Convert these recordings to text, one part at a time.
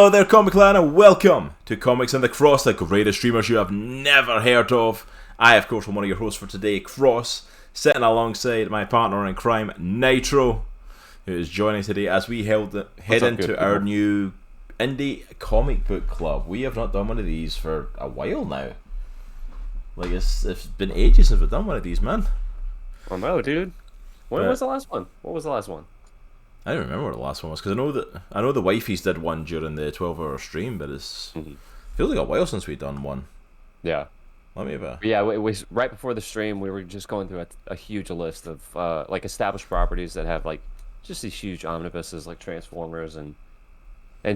Hello there, Comic Clan, and welcome to Comics and the Cross, the greatest streamers you have never heard of. I, of course, am one of your hosts for today, Cross, sitting alongside my partner in crime, Nitro, who is joining today as we head into our new indie comic book club. We have not done one of these for a while now. Like, it's been ages since we've done one of these, man. I know, dude. When was the last one? What was the last one? I don't remember what the last one was, because I know the wifeys did one during the 12-hour stream, but feels like a while since we've done one. Yeah. Let me have a... Yeah, it was right before the stream. We were just going through a huge list of like established properties that have like just these huge omnibuses like Transformers and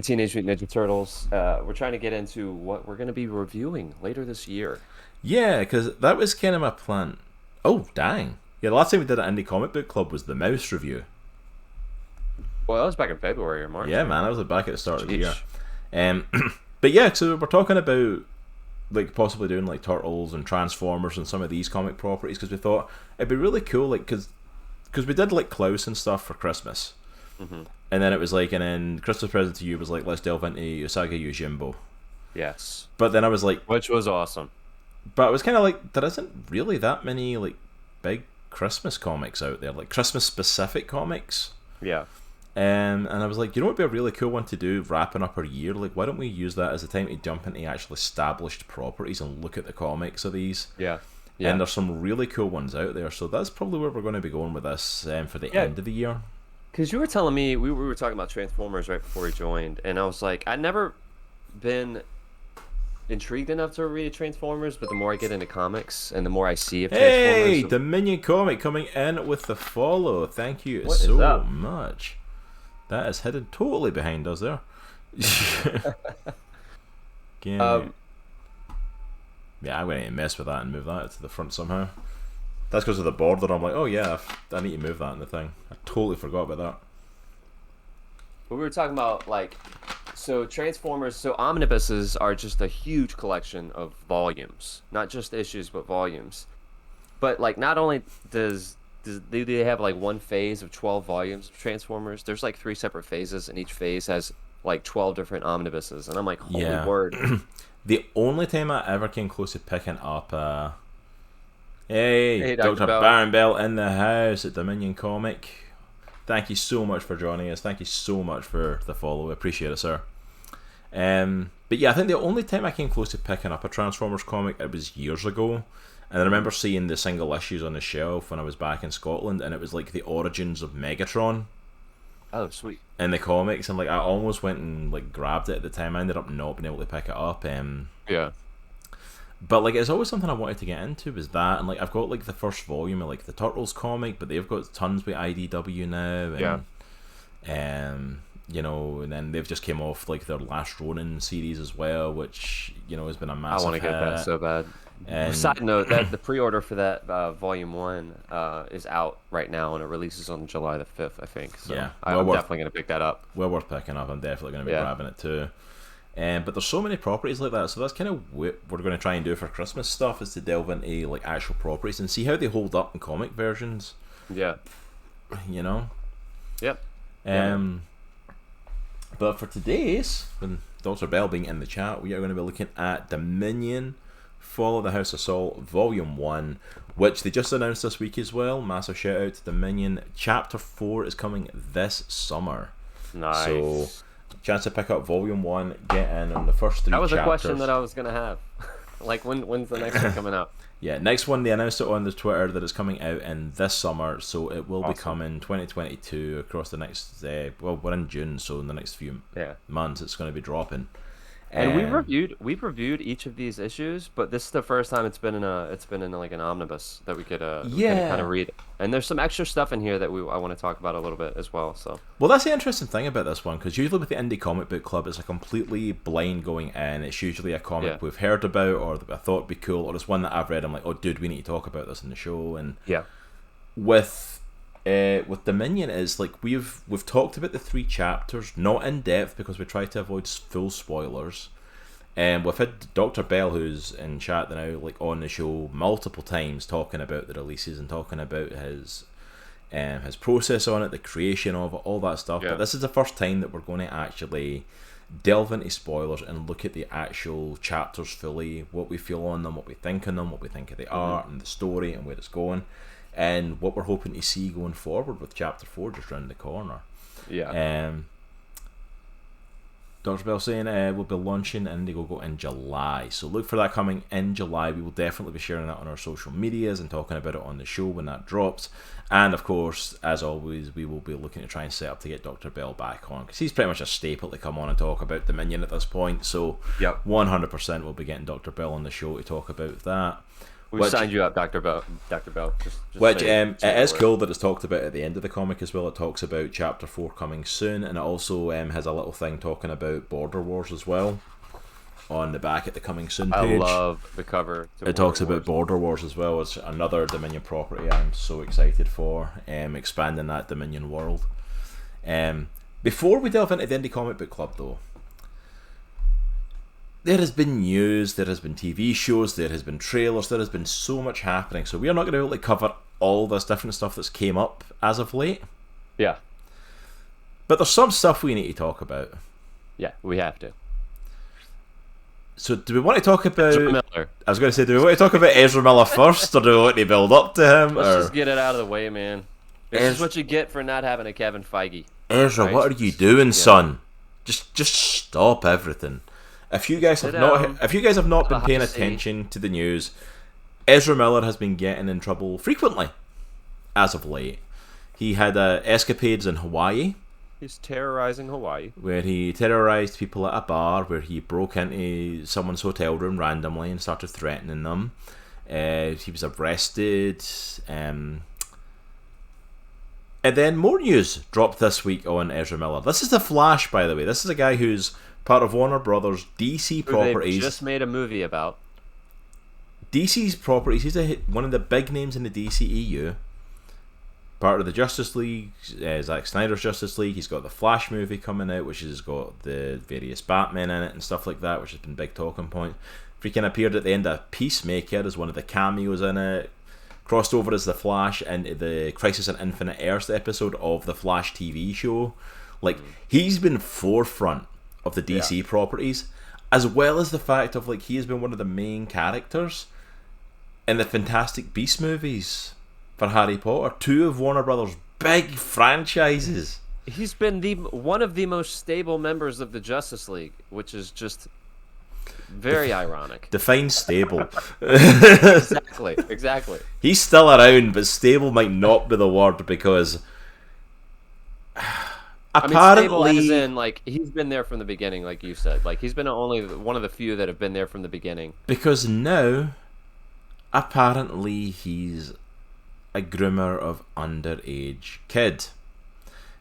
Teenage Mutant Ninja Turtles. We're trying to get into what we're going to be reviewing later this year. Yeah, because that was kind of my plan. Oh, dang. Yeah, the last time we did an indie comic book club was the Mouse review. Well, that was back in February or March. Yeah, man, I was back at the start of the year. But yeah, so we're talking about like possibly doing like Turtles and Transformers and some of these comic properties, because we thought it'd be really cool, like because we did like Klaus and stuff for Christmas, and then it was like, and then Christmas present to you was like, let's delve into Usagi Yojimbo. Yes. But then I was like, which was awesome. But I was kind of like, there isn't really that many like big Christmas comics out there, like Christmas specific comics. Yeah. And I was like, you know what would be a really cool one to do wrapping up our year? Like, why don't we use that as a time to jump into actual established properties and look at the comics of these? Yeah. And there's some really cool ones out there. So that's probably where we're going to be going with this for the end of the year. Because you were telling me, we were talking about Transformers right before we joined, and I was like, I'd never been intrigued enough to read Transformers, but the more I get into comics and the more I see of Transformers... Hey, Dominion Comic coming in with the follow. Thank you so much. That is hidden totally behind us there. Yeah, I'm going to mess with that and move that to the front somehow. That's because of the border. I'm like, oh yeah, I need to move that in the thing. I totally forgot about that. But we were talking about, like, so Transformers, so omnibuses are just a huge collection of volumes. Not just issues, but volumes. But, like, not only do they have like one phase of 12 volumes of Transformers? There's like 3 separate phases, and each phase has like 12 different omnibuses, and I'm like, holy word. The only time I ever came close to picking up hey Dr. Barron Bell in the house at Dominion Comic. Thank you so much for joining us. Thank you so much for the follow. I appreciate it, sir. But yeah, I think the only time I came close to picking up a Transformers comic, it was years ago. And I remember seeing the single issues on the shelf when I was back in Scotland, and it was like the origins of Megatron. Oh, sweet. In the comics, and like I almost went and like grabbed it at the time. I ended up not being able to pick it up. Yeah. But like it's always something I wanted to get into, was that, and like I've got like the first volume of like the Turtles comic, but they've got tons with IDW now. And, you know, and then they've just came off like their Last Ronin series as well, which, you know, has been a massive I want to get that so bad. And side note, that the pre-order for that volume 1 is out right now, and it releases on July the 5th, I think. So yeah, I'm definitely going to pick that up. Well worth picking up. I'm definitely going to be grabbing it too. But there's so many properties like that, so that's kind of what we're going to try and do for Christmas stuff, is to delve into like actual properties and see how they hold up in comic versions. Yeah. You know? Yep. But for today's, with Dr. Bell being in the chat, we are going to be looking at Dominion, Fall of the House of Saul, Volume 1, which they just announced this week as well. Massive shout out to Dominion. Chapter 4 is coming this summer. Nice. So, chance to pick up Volume 1, get in on the first 3 chapters. That was a question that I was going to have. Like, when's the next one coming out? Yeah, next one, they announced it on the Twitter that it's coming out in this summer, so it will be coming 2022 across the next, well, we're in June, so in the next few months it's going to be dropping. And we've reviewed each of these issues, but this is the first time it's been in like an omnibus that we could kind of read. And there's some extra stuff in here that I want to talk about a little bit as well. So well, that's the interesting thing about this one, because usually with the indie comic book club, it's a completely blind going in. It's usually a comic we've heard about, or that I thought would be cool, or it's one that I've read. I'm like, oh, dude, we need to talk about this in the show. And with Dominion, is like we've talked about the 3 chapters, not in depth because we try to avoid full spoilers. We've had Dr. Bell, who's in chat now, like on the show multiple times, talking about the releases and talking about his process on it, the creation of it, all that stuff. But this is the first time that we're going to actually delve into spoilers and look at the actual chapters fully, what we feel on them, what we think on them, what we think of the art and the story and where it's going, and what we're hoping to see going forward with Chapter 4 just round the corner. Yeah. Dr. Bell saying we'll be launching Indiegogo in July, so look for that coming in July. We will definitely be sharing that on our social medias and talking about it on the show when that drops. And of course, as always, we will be looking to try and set up to get Dr. Bell back on, because he's pretty much a staple to come on and talk about Dominion at this point. So 100% we'll be getting Dr. Bell on the show to talk about that. We signed you up, Dr. Bell. Just which it is cool that it's talked about at the end of the comic as well. It talks about Chapter 4 coming soon, and it also has a little thing talking about Border Wars as well on the back at the coming soon page. I love the cover. It talks about Border Wars as well. It's another Dominion property I'm so excited for, expanding that Dominion world. Before we delve into the Indie Comic Book Club though, there has been news, there has been TV shows, there has been trailers, there has been so much happening. So we are not going to be able to cover all this different stuff that's came up as of late. Yeah. But there's some stuff we need to talk about. Yeah, we have to. So do we want to talk about... Ezra Miller. I was going to say, do we want to talk about Ezra Miller first, or do we want to build up to him? Let's just get it out of the way, man. This is what you get for not having a Kevin Feige. Ezra, right? What are you doing, son? Just stop everything. If you guys have not been paying attention to the news, Ezra Miller has been getting in trouble frequently as of late. He had escapades in Hawaii. He's terrorizing Hawaii. Where he terrorized people at a bar, where he broke into someone's hotel room randomly and started threatening them. He was arrested. And then more news dropped this week on Ezra Miller. This is The Flash, by the way. This is a guy who's part of Warner Brothers DC properties. They just made a movie about. DC's properties. He's one of the big names in the DCEU. Part of the Justice League, Zack Snyder's Justice League. He's got the Flash movie coming out, which has got the various Batmen in it and stuff like that, which has been big talking point. Freaking appeared at the end of Peacemaker as one of the cameos in it. Crossed over as the Flash into the Crisis on Infinite Earths episode of the Flash TV show. Like, he's been forefront of the DC properties, as well as the fact of, like, he has been one of the main characters in the Fantastic Beasts movies for Harry Potter, two of Warner Brothers' big franchises. He's been one of the most stable members of the Justice League, which is just very ironic. Define stable. Exactly. He's still around, but stable might not be the word, because apparently, stable as in, like, he's been there from the beginning, like you said. Like, he's been only one of the few that have been there from the beginning. Because now, apparently, he's a groomer of underage kid,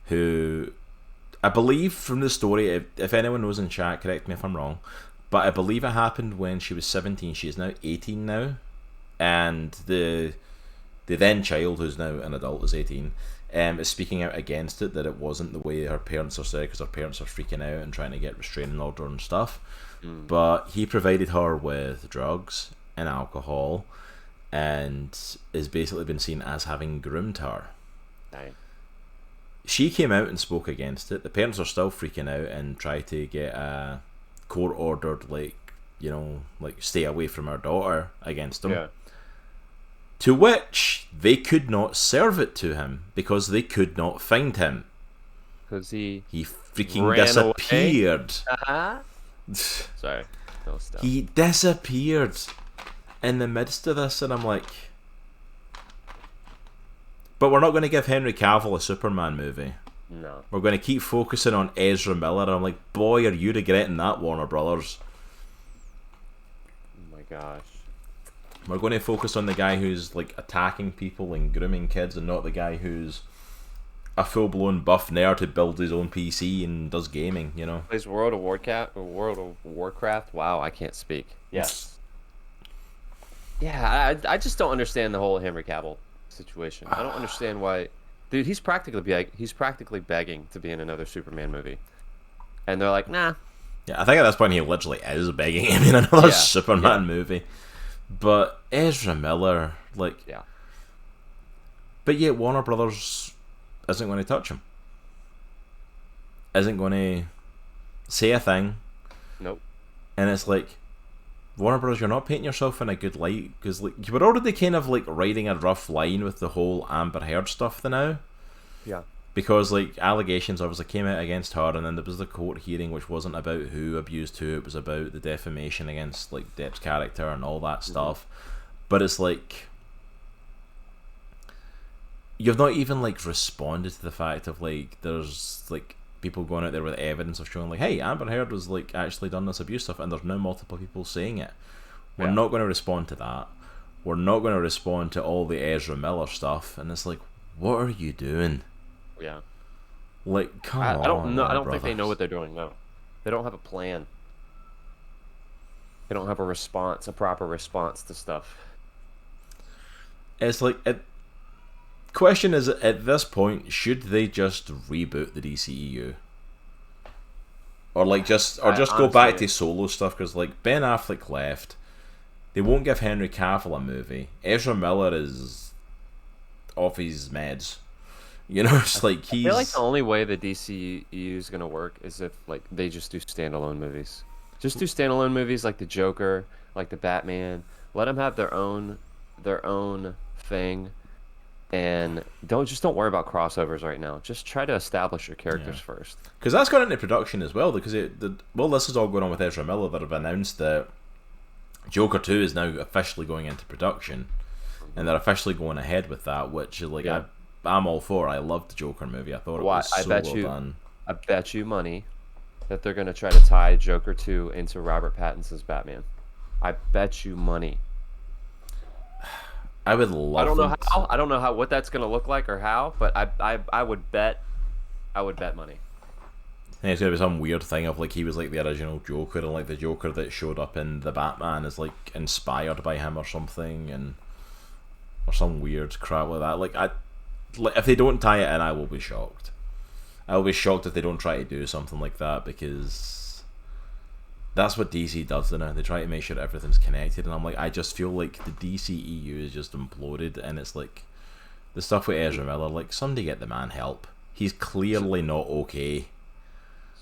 who I believe from the story, if anyone knows in chat, correct me if I'm wrong, but I believe it happened when she was 17. She is now 18 now, and the then child, who's now an adult, is 18, is speaking out against it, that it wasn't the way her parents are said, because her parents are freaking out and trying to get restraining order and stuff. But he provided her with drugs and alcohol, and has basically been seen as having groomed her. Dang. She came out and spoke against it. The parents are still freaking out and try to get a court-ordered, like, stay away from her daughter against him. Yeah. To which they could not serve it to him because they could not find him. Because he freaking disappeared. Sorry. No, stop. He disappeared in the midst of this, and I'm like, but we're not going to give Henry Cavill a Superman movie. No. We're going to keep focusing on Ezra Miller, and I'm like, boy, are you regretting that, Warner Brothers. Oh my gosh. We're going to focus on the guy who's, like, attacking people and grooming kids, and not the guy who's a full-blown buff nerd who builds his own PC and does gaming, Plays World of Warcraft. Wow, I can't speak. Yes. Yeah, I just don't understand the whole Henry Cavill situation. I don't understand why, dude. He's practically begging to be in another Superman movie, and they're like, nah. Yeah, I think at this point he literally is begging him in another Superman movie. But Ezra Miller, like, but yet Warner Brothers isn't going to touch him. Isn't going to say a thing, Nope. and it's like, Warner Bros., you're not painting yourself in a good light, because like you were already kind of like riding a rough line with the whole Amber Heard stuff now. Yeah. Because like allegations obviously came out against her, and then there was the court hearing, which wasn't about who abused who, it was about the defamation against like Depp's character and all that stuff. But it's like, you've not even like responded to the fact of like there's like people going out there with evidence of showing like, hey, Amber Heard was like actually done this abuse stuff, and there's now multiple people saying it. We're not going to respond to that. We're not going to respond to all the Ezra Miller stuff, and it's like, what are you doing? Yeah. Like, come on. I don't know. I don't brothers. think they know what they're doing. No, they don't have a plan. They don't have a response, a proper response to stuff. It's like, question is, at this point, should they just reboot the DCEU? Or like just go back to solo stuff? Because like Ben Affleck left, they won't give Henry Cavill a movie. Ezra Miller is off his meds. You know, it's like he's. I feel like the only way the DCU is gonna work is if like they just do standalone movies. Just do standalone movies like the Joker, like the Batman. Let them have their own thing, and don't worry about crossovers right now. Just try to establish your characters first. Because that's gone into production as well. Because this is all going on with Ezra Miller, that have announced that Joker 2 is now officially going into production, and they're officially going ahead with that. Which is like I'm all for. I loved the Joker movie. I thought it was so well done. I bet you money that they're going to try to tie Joker 2 into Robert Pattinson's Batman. I bet you money. I would love. I don't know how what that's going to look like or how, but I would bet money. I think it's gonna be some weird thing of like he was like the original Joker, and like the Joker that showed up in the Batman is like inspired by him or something, or some weird crap like that. Like if they don't tie it in, I will be shocked. I will be shocked if they don't try to do something like that, because that's what DC does now. They try to make sure everything's connected, and I'm like, I just feel like the DCEU is just imploded, and it's like the stuff with Ezra Miller. Like, somebody get the man help. He's clearly not okay.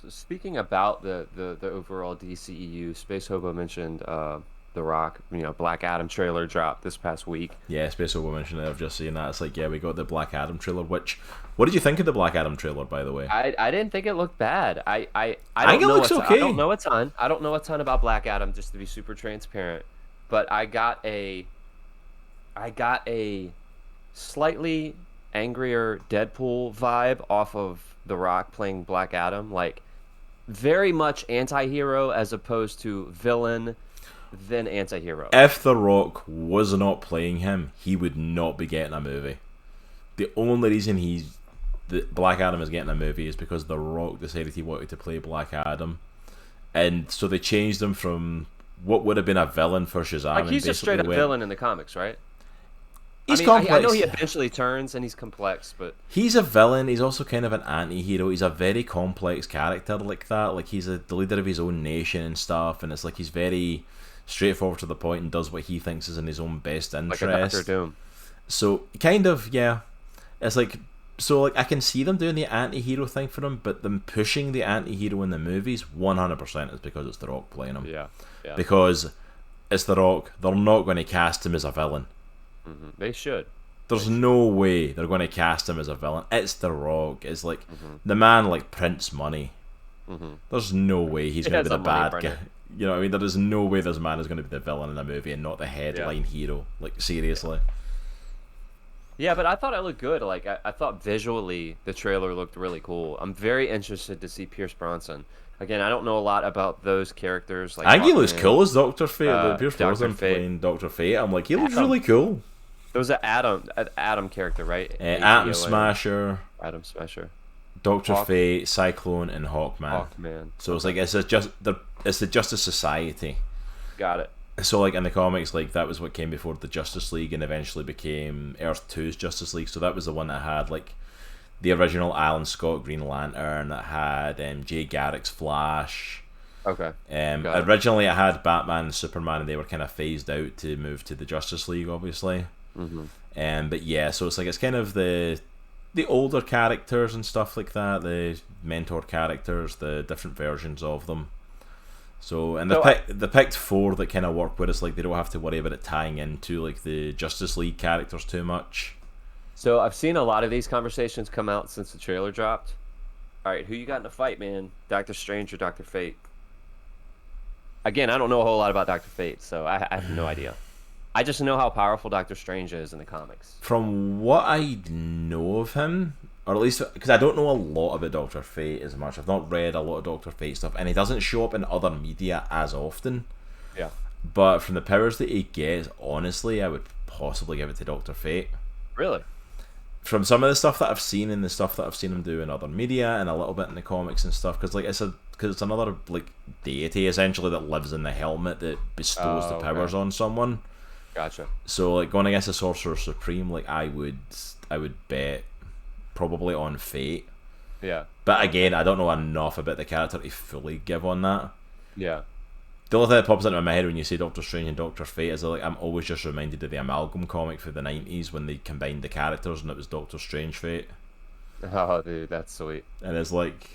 So speaking about the overall DCEU, Space Hobo mentioned The Rock, Black Adam trailer dropped this past week. Yeah, Space Hobo mentioned it. I've just seen that. It's like, yeah, we got the Black Adam trailer. What did you think of the Black Adam trailer, by the way? I didn't think it looked bad. I think it looks okay. I don't know a ton. I don't know a ton about Black Adam, just to be super transparent. But I got a slightly angrier Deadpool vibe off of The Rock playing Black Adam, like very much anti-hero as opposed to villain, then anti-hero. If The Rock was not playing him, he would not be getting a movie. The only reason Black Adam is getting a movie is because The Rock decided he wanted to play Black Adam, and so they changed him from what would have been a villain for Shazam. Like, he's a straight up villain in the comics, right? He's complex. I know he eventually turns and he's complex, but he's a villain. He's also kind of an anti-hero. He's a very complex character like that. Like, he's the leader of his own nation and stuff, and it's like he's very straightforward to the point and does what he thinks is in his own best interest. Like a Doctor Doom. So kind of, yeah. It's like, so like I can see them doing the anti-hero thing for him, but them pushing the anti-hero in the movies 100% is because it's The Rock playing him. Yeah. Because it's The Rock. They're not going to cast him as a villain. Mm-hmm. They should. There's no way they're going to cast him as a villain. It's The Rock. It's like the man like prints money. There's no way he's going to be the bad guy. You know what I mean? There is no way this man is going to be the villain in a movie and not the headline hero. Like, seriously. Yeah, but I thought it looked good. Like, I thought visually the trailer looked really cool. I'm very interested to see Pierce Brosnan. Again, I don't know a lot about those characters. Like, I think he looks cool as Dr. Fate. Pierce Dr. Brosnan Fate. playing Dr. Fate. I'm like, he looks really cool. There was an Adam character, right? Atom Smasher. Adam Smasher. Dr. Fate, Cyclone, and Hawkman. So it's like it's the Justice Society. Got it. So like in the comics, like that was what came before the Justice League, and eventually became Earth 2's Justice League. So that was the one that had like the original Alan Scott Green Lantern, that had Jay Garrick's Flash. Okay. Originally it had Batman and Superman, and they were kind of phased out to move to the Justice League, obviously. But yeah, so it's like it's kind of the the older characters and stuff like that, the mentor characters, the different versions of them. So, and they picked 4 that kind of work where it's like they don't have to worry about it tying into like the Justice League characters too much. So I've seen a lot of these conversations come out since the trailer dropped. All right, who you got in a fight, man? Doctor Strange or Doctor Fate? Again, I don't know a whole lot about Doctor Fate, so I have no idea. I just know how powerful Doctor Strange is in the comics. From what I know of him, or at least because I don't know a lot about Doctor Fate as much. I've not read a lot of Doctor Fate stuff, and he doesn't show up in other media as often. Yeah. But from the powers that he gets, honestly, I would possibly give it to Doctor Fate. Really? From some of the stuff that I've seen and the stuff that I've seen him do in other media and a little bit in the comics and stuff, because like it's another like deity essentially that lives in the helmet that bestows the powers on someone. Gotcha. So like going against the Sorcerer Supreme, like I would bet probably on Fate. Yeah. But again, I don't know enough about the character to fully give on that. Yeah. The only thing that pops into my head when you say Doctor Strange and Doctor Fate is that, like, I'm always just reminded of the Amalgam comic for the 90s when they combined the characters and it was Doctor Strange Fate. Oh, dude, that's sweet. And it's like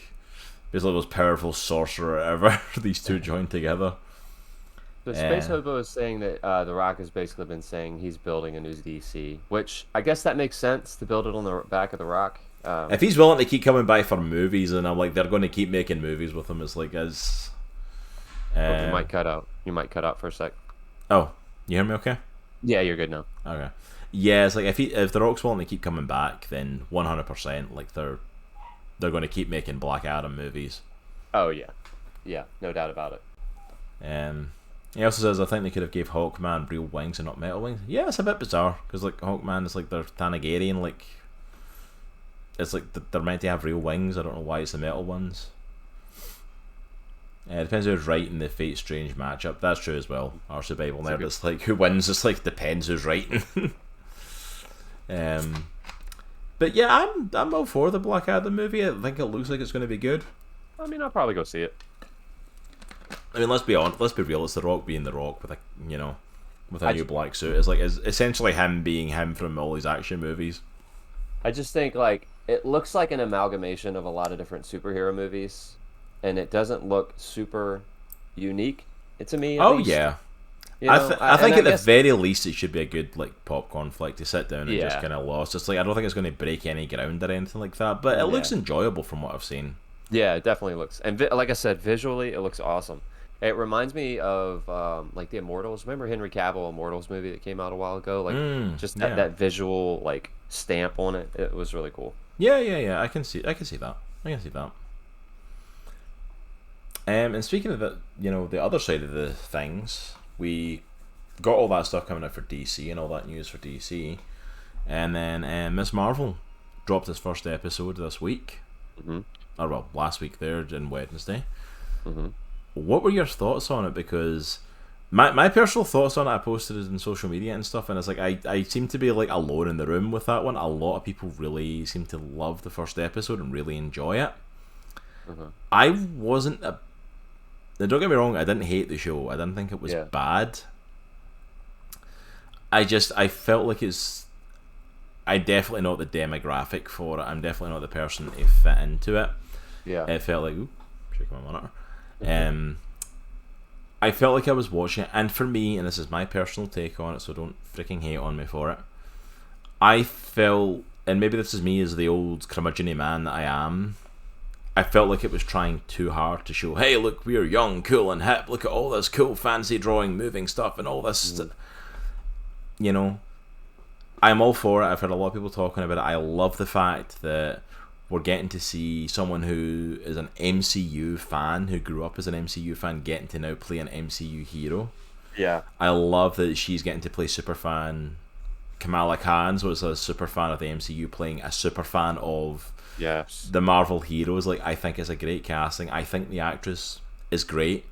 basically those powerful sorcerer ever these two joined together. The Space Hobo is saying that The Rock has basically been saying he's building a new DC, which I guess that makes sense to build it on the back of The Rock. If he's willing to keep coming by for movies, and I'm like, they're going to keep making movies with him, it's like, as... you might cut out. You might cut out for a sec. Oh, you hear me okay? Yeah, you're good now. Okay. Yeah, it's like, if The Rock's willing to keep coming back, then 100%, like, they're going to keep making Black Adam movies. Oh, yeah. Yeah, no doubt about it. He also says, I think they could have gave Hawkman real wings and not metal wings. Yeah, it's a bit bizarre, because like Hawkman is like they're Thanagarian, like it's like they're meant to have real wings. I don't know why it's the metal ones. It depends who's writing the Fate Strange matchup. That's true as well. Our survival nerd, it's like who wins. It's like depends who's writing. But yeah, I'm all for the Black Adam movie. I think it looks like it's going to be good. I mean, I'll probably go see it. I mean, let's be honest. Let's be real. It's The Rock being The Rock with a new black suit. It's essentially him being him from all these action movies. I just think like it looks like an amalgamation of a lot of different superhero movies, and it doesn't look super unique to me. At least. Yeah. You know, I think at the very least it should be a good like popcorn flick to sit down and just kind of lost. It's like I don't think it's going to break any ground or anything like that, but it looks enjoyable from what I've seen. Yeah, it definitely looks, and like I said, visually it looks awesome. It reminds me of like the Immortals. Remember Henry Cavill Immortals movie that came out a while ago? Like that visual like stamp on it. It was really cool. Yeah. I can see that. And speaking of it, the other side of the things, we got all that stuff coming out for DC and all that news for DC, and then Miss Marvel dropped its first episode this week, or well, last week there on Wednesday. What were your thoughts on it? Because my personal thoughts on it, I posted it in social media and stuff, and it's like I seem to be like alone in the room with that one. A lot of people really seem to love the first episode and really enjoy it. I wasn't a... Now, don't get me wrong, I didn't hate the show. I didn't think it was bad. I felt like I definitely not the demographic for it. I'm definitely not the person to fit into it. Yeah. It felt like... Ooh, shaking my monitor. I felt like I was watching it, and for me, and this is my personal take on it, so don't freaking hate on me for it, I felt, and maybe this is me as the old curmudgeon-y man that I am, I felt like it was trying too hard to show, hey, look, we're young, cool, and hip, look at all this cool, fancy drawing, moving stuff, and all this, I'm all for it. I've heard a lot of people talking about it. I love the fact that we're getting to see someone who is an MCU fan, who grew up as an MCU fan, getting to now play an MCU hero. Yeah. I love that she's getting to play superfan Kamala Khan, so it's a superfan of the MCU playing a superfan of the Marvel heroes. Like, I think it's a great casting. I think the actress is great.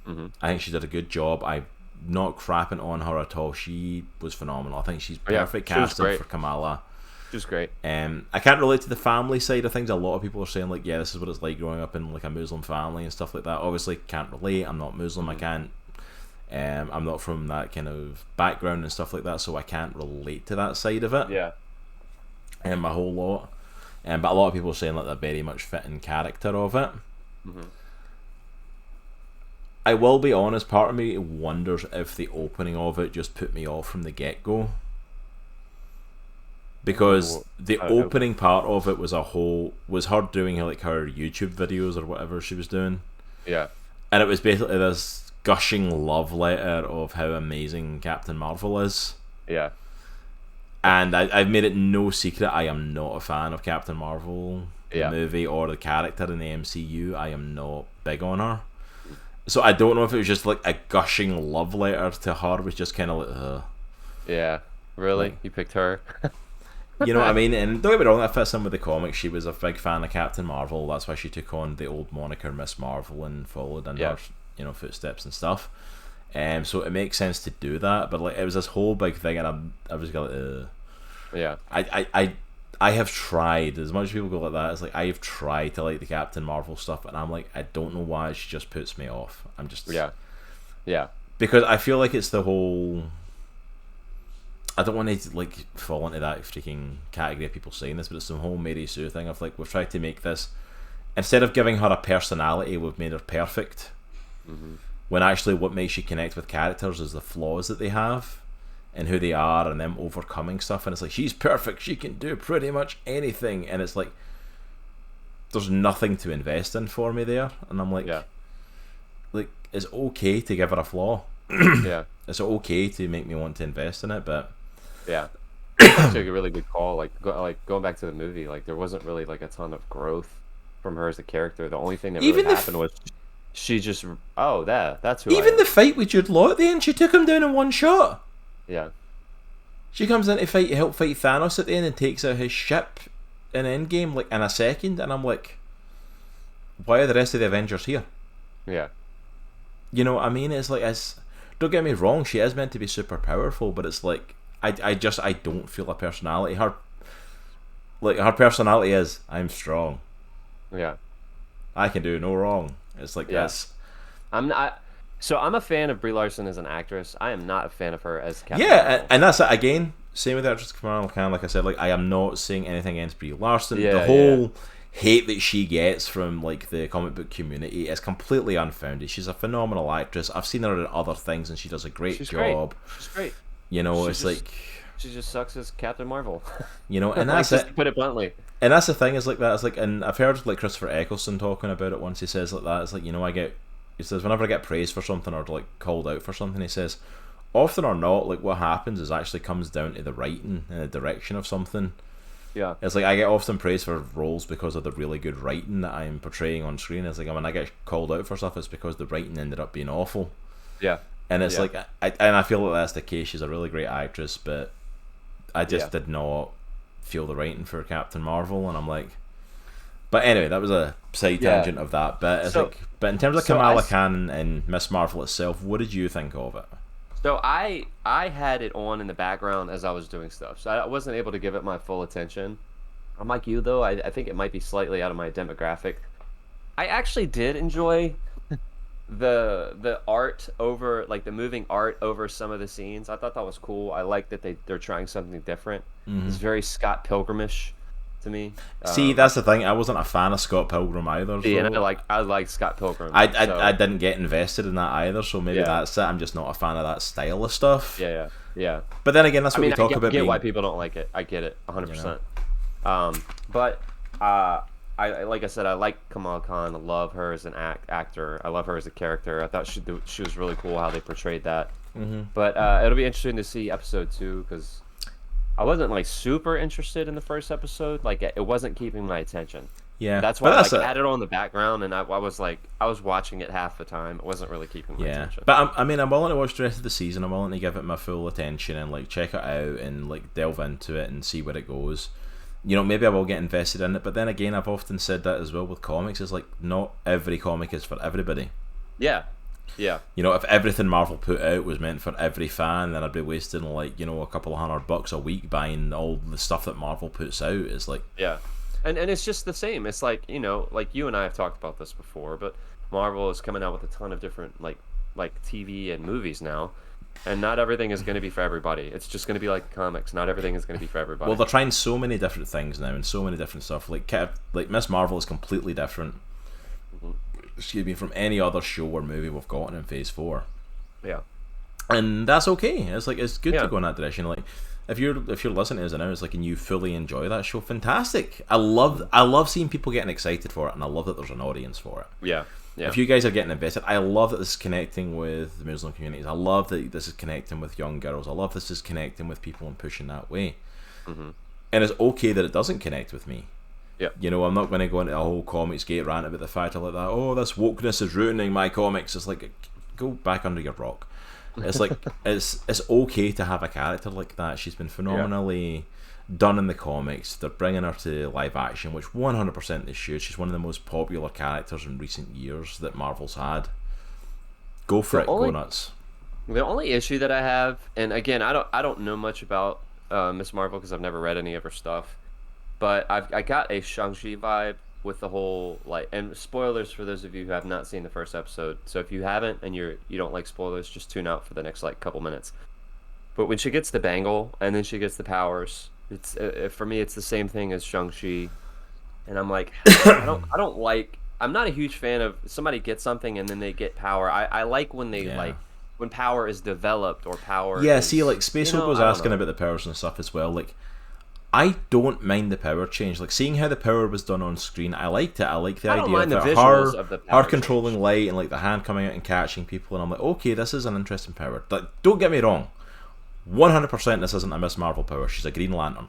I think she did a good job. I'm not crapping on her at all. She was phenomenal. I think she's perfect casting for Kamala. She's great. I can't relate to the family side of things. A lot of people are saying like, yeah, this is what it's like growing up in like a Muslim family and stuff like that. Obviously, can't relate. I'm not Muslim. I can't. I'm not from that kind of background and stuff like that, so I can't relate to that side of it. Yeah. A whole lot. But a lot of people are saying like they're very much fit in character of it. Mm-hmm. I will be honest, part of me wonders if the opening of it just put me off from the get-go. Because the opening part of it was her doing like her YouTube videos or whatever she was doing. Yeah. And it was basically this gushing love letter of how amazing Captain Marvel is. Yeah. And I've made it no secret I am not a fan of Captain Marvel, the movie, or the character in the MCU. I am not big on her. So I don't know if it was just like a gushing love letter to her, was just kind of like, Yeah, really? Like, you picked her? You know what I mean? And don't get me wrong, that fits in with the comics. She was a big fan of Captain Marvel. That's why she took on the old moniker Miss Marvel and followed in her, footsteps and stuff. So it makes sense to do that. But like, it was this whole big thing, and I was like, yeah. I have tried, as much as people go like that, it's like I have tried to like the Captain Marvel stuff, and I'm like, I don't know why she just puts me off. I'm just because I feel like it's the whole. I don't want to like fall into that freaking category of people saying this, but it's the whole Mary Sue thing of like, we've tried to make this, instead of giving her a personality, we've made her perfect. Mm-hmm. When actually what makes you connect with characters is the flaws that they have and who they are and them overcoming stuff. And it's like, she's perfect, she can do pretty much anything, and it's like there's nothing to invest in for me there. And I'm like, like, it's okay to give her a flaw. It's okay to make me want to invest in it, but actually a really good call. Like going back to the movie, like there wasn't really like a ton of growth from her as a character. The only thing that really happened was she just that's who even the fight with Jude Law at the end, she took him down in one shot. Yeah. She comes in to help fight Thanos at the end and takes out his ship in Endgame like in a second, and I'm like, why are the rest of the Avengers here? Yeah. You know what I mean? It's like, don't get me wrong, she is meant to be super powerful, but it's like I don't feel a personality. Her personality is, I'm strong. Yeah. I can do no wrong. It's like this. I'm a fan of Brie Larson as an actress. I am not a fan of her as Captain Marvel. And that's it again. Same with actress Kamala Khan. Like I said, like I am not saying anything against Brie Larson. The whole hate that she gets from like the comic book community is completely unfounded. She's a phenomenal actress. I've seen her in other things, and she does a great job. She's great. You know, she just sucks as Captain Marvel. You know, and that's it. To put it bluntly. And that's the thing, is like that. It's like, and I've heard like Christopher Eccleston talking about it once. He says like that. It's like, you know, he says whenever I get praised for something or like called out for something, he says, often or not, like what happens is actually comes down to the writing and the direction of something. Yeah. It's like I get often praised for roles because of the really good writing that I'm portraying on screen. It's like when I get called out for stuff, it's because the writing ended up being awful. Yeah. And it's like, I feel like that's the case. She's a really great actress, but I just did not feel the writing for Captain Marvel, and I'm like. But anyway, that was a side tangent of that. But it's but in terms of Kamala Khan and Miss Marvel itself, what did you think of it? So I had it on in the background as I was doing stuff, so I wasn't able to give it my full attention. I'm like you though. I think it might be slightly out of my demographic. I actually did enjoy the art over, like the moving art over some of the scenes. I thought that was cool. I like that they're trying something different. Mm-hmm. It's very Scott Pilgrim-ish to me. See, that's the thing. I wasn't a fan of Scott Pilgrim either. So and I like Scott Pilgrim. I didn't get invested in that either. So maybe that's it. I'm just not a fan of that style of stuff. Yeah. But then again, that's what we talk about. I get why people don't like it. I get it 100%. But I like I said, I like Kamala Khan. I love her as an actor. I love her as a character. I thought she was really cool how they portrayed that. Mm-hmm. But it'll be interesting to see episode 2, because I wasn't like super interested in the first episode. Like it wasn't keeping my attention. Yeah, that's why I had it on the background, and I was watching it half the time. It wasn't really keeping my attention. But I'm willing to watch the rest of the season. I'm willing to give it my full attention and like check it out and like delve into it and see where it goes. You know, maybe I will get invested in it, but then again, I've often said that as well with comics. It's like not every comic is for everybody. Yeah. You know, if everything Marvel put out was meant for every fan, then I'd be wasting like, you know, a couple of $100 a week buying all the stuff that Marvel puts out. It's like and it's just the same. It's like, you know, like you and I have talked about this before, but Marvel is coming out with a ton of different like TV and movies now. And not everything is going to be for everybody. It's just going to be like comics. Not everything is going to be for everybody. Well, they're trying so many different things now and so many different stuff. Like Miss Marvel is completely different. Excuse me, from any other show or movie we've gotten in Phase 4. Yeah. And that's okay. It's like it's good Yeah. to go in that direction. Like if you're listening to us now, it's like and you fully enjoy that show, fantastic. I love seeing people getting excited for it, and I love that there's an audience for it. Yeah. Yeah. If you guys are getting invested, I love that this is connecting with the Muslim communities. I love that this is connecting with young girls. I love this is connecting with people and pushing that way. Mm-hmm. And it's okay that it doesn't connect with me. Yeah. You know, I'm not going to go into a whole comics gate rant about the fact of like that. Oh, this wokeness is ruining my comics. It's like, go back under your rock. It's like it's okay to have a character like that. She's been phenomenally done in the comics. They're bringing her to live action, which 100% they should. She's one of the most popular characters in recent years that Marvel's had. Go for it. Go nuts. The only issue that I have, and again, I don't know much about Miss Marvel because I've never read any of her stuff, but I got a Shang-Chi vibe with the whole like, and spoilers for those of you who have not seen the first episode. So if you haven't and you don't like spoilers, just tune out for the next like couple minutes. But when she gets the bangle and then she gets the powers, it's for me it's the same thing as Shang-Chi, and I'm like, I don't like. I'm not a huge fan of somebody gets something and then they get power. I like when they like when power is developed or power. Yeah, is, see, like Space Hope was asking about the powers and stuff as well. Like, I don't mind the power change. Like seeing how the power was done on screen, I liked it. I like the idea of her controlling light and like the hand coming out and catching people. And I'm like, okay, this is an interesting power. Like, don't get me wrong, 100% this isn't a Miss Marvel power. She's a Green Lantern.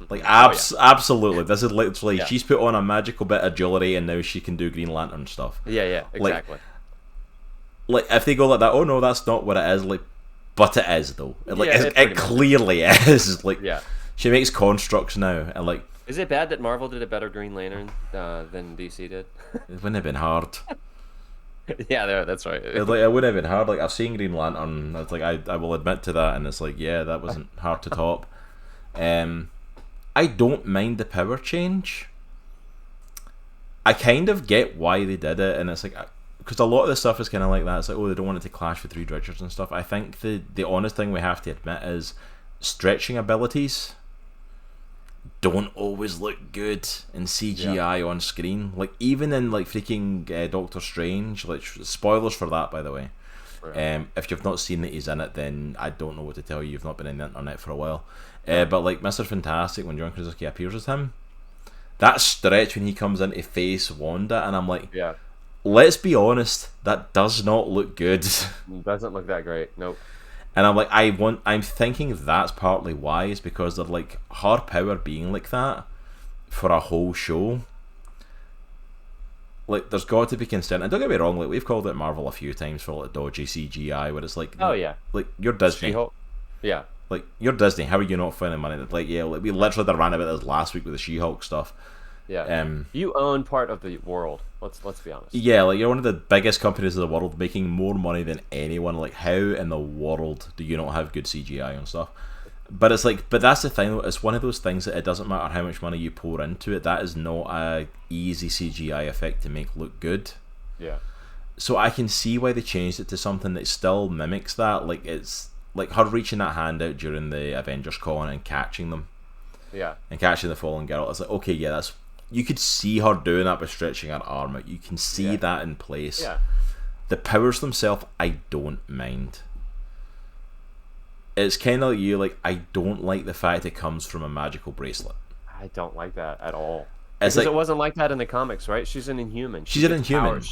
Like absolutely, this is literally she's put on a magical bit of jewelry and now she can do Green Lantern stuff. Yeah, exactly. Like if they go like that, oh no, that's not what it is. Like, but it is though. Like it clearly is. Like she makes constructs now, and like. Is it bad that Marvel did a better Green Lantern than DC did? It wouldn't have been hard. Yeah, that's right. It wouldn't have been hard. Like I've seen Green Lantern. It's like I will admit to that, and it's like that wasn't hard to top. I don't mind the power change. I kind of get why they did it, and it's like because a lot of the stuff is kind of like that. It's like, oh, they don't want it to clash with Reed Richards and stuff. I think the honest thing we have to admit is stretching abilities don't always look good in CGI on screen. Like even in like freaking Doctor Strange. Like spoilers for that, by the way. Right. If you've not seen that he's in it, then I don't know what to tell you. You've not been in the internet for a while. But like Mr. Fantastic, when John Krasinski appears as him, that stretch when he comes in to face Wanda, and I'm like, let's be honest, that does not look good. It doesn't look that great. Nope. And I'm like, I'm thinking that's partly why is because they're like her power being like that for a whole show. Like, there's got to be consent. And don't get me wrong, like we've called it Marvel a few times for like dodgy CGI, where it's like, like you're Disney. Yeah. Like, you're Disney, how are you not finding money? Like, like, we literally ran about this last week with the She-Hulk stuff. Yeah. You own part of the world. Let's be honest. Yeah, like you're one of the biggest companies in the world, making more money than anyone. Like, how in the world do you not have good CGI and stuff? But it's like, but that's the thing though. It's one of those things that it doesn't matter how much money you pour into it. That is not a easy CGI effect to make look good. Yeah. So I can see why they changed it to something that still mimics that. Like it's. Like her reaching that hand out during the Avengers Con and catching them. Yeah. And catching the fallen girl. It's like, okay, that's... You could see her doing that by stretching her arm out. You can see that in place. Yeah. The powers themselves, I don't mind. It's kind of like you, like, I don't like the fact it comes from a magical bracelet. I don't like that at all. Because it wasn't like that in the comics, right? She's an Inhuman. She's an Inhuman. Powers.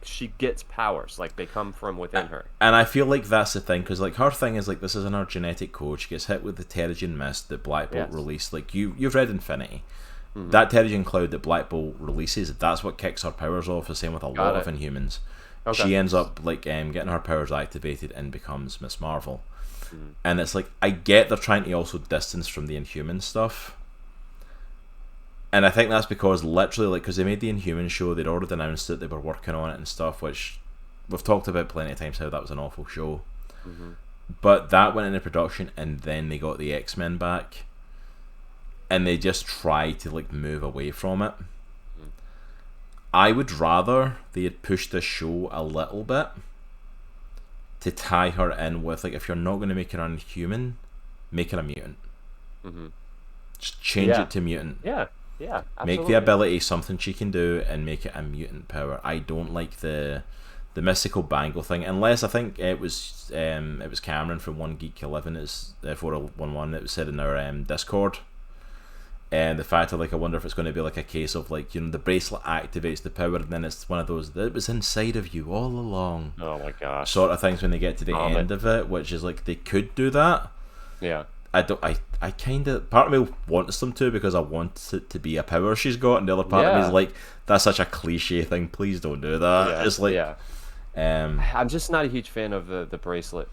She gets powers, like they come from within her. And I feel like that's the thing, because like her thing is like this is in her genetic code. She gets hit with the Terrigen Mist that Black Bolt released. Like you've read Infinity. Mm-hmm. That Terrigen Cloud that Black Bolt releases, that's what kicks her powers off. The same with a lot of Inhumans. Okay. She ends up like getting her powers activated and becomes Miss Marvel. Mm-hmm. And it's like I get they're trying to also distance from the Inhuman stuff. And I think that's because literally, like, because they made the Inhuman show, they'd already announced that they were working on it and stuff, which we've talked about plenty of times how that was an awful show. Mm-hmm. But that went into production, and then they got the X-Men back, and they just tried to like move away from it. Mm-hmm. I would rather they had pushed the show a little bit to tie her in with, like, if you're not going to make her unhuman, make her a mutant. Just change it to mutant. Yeah, absolutely. Make the ability something she can do and make it a mutant power. I don't like the mystical bangle thing, unless I think it was Cameron from One Geek 11, it's 4011, it was said in our Discord. And the fact of, like, I wonder if it's going to be like a case of, like, you know, the bracelet activates the power and then it's one of those that was inside of you all along. Oh my gosh. Sort of things when they get to the end of it, which is like they could do that. Yeah. I kind of, part of me wants them to, because I want it to be a power she's got, and the other part of me is like, that's such a cliche thing, please don't do that. Yeah. It's like, I'm just not a huge fan of the bracelet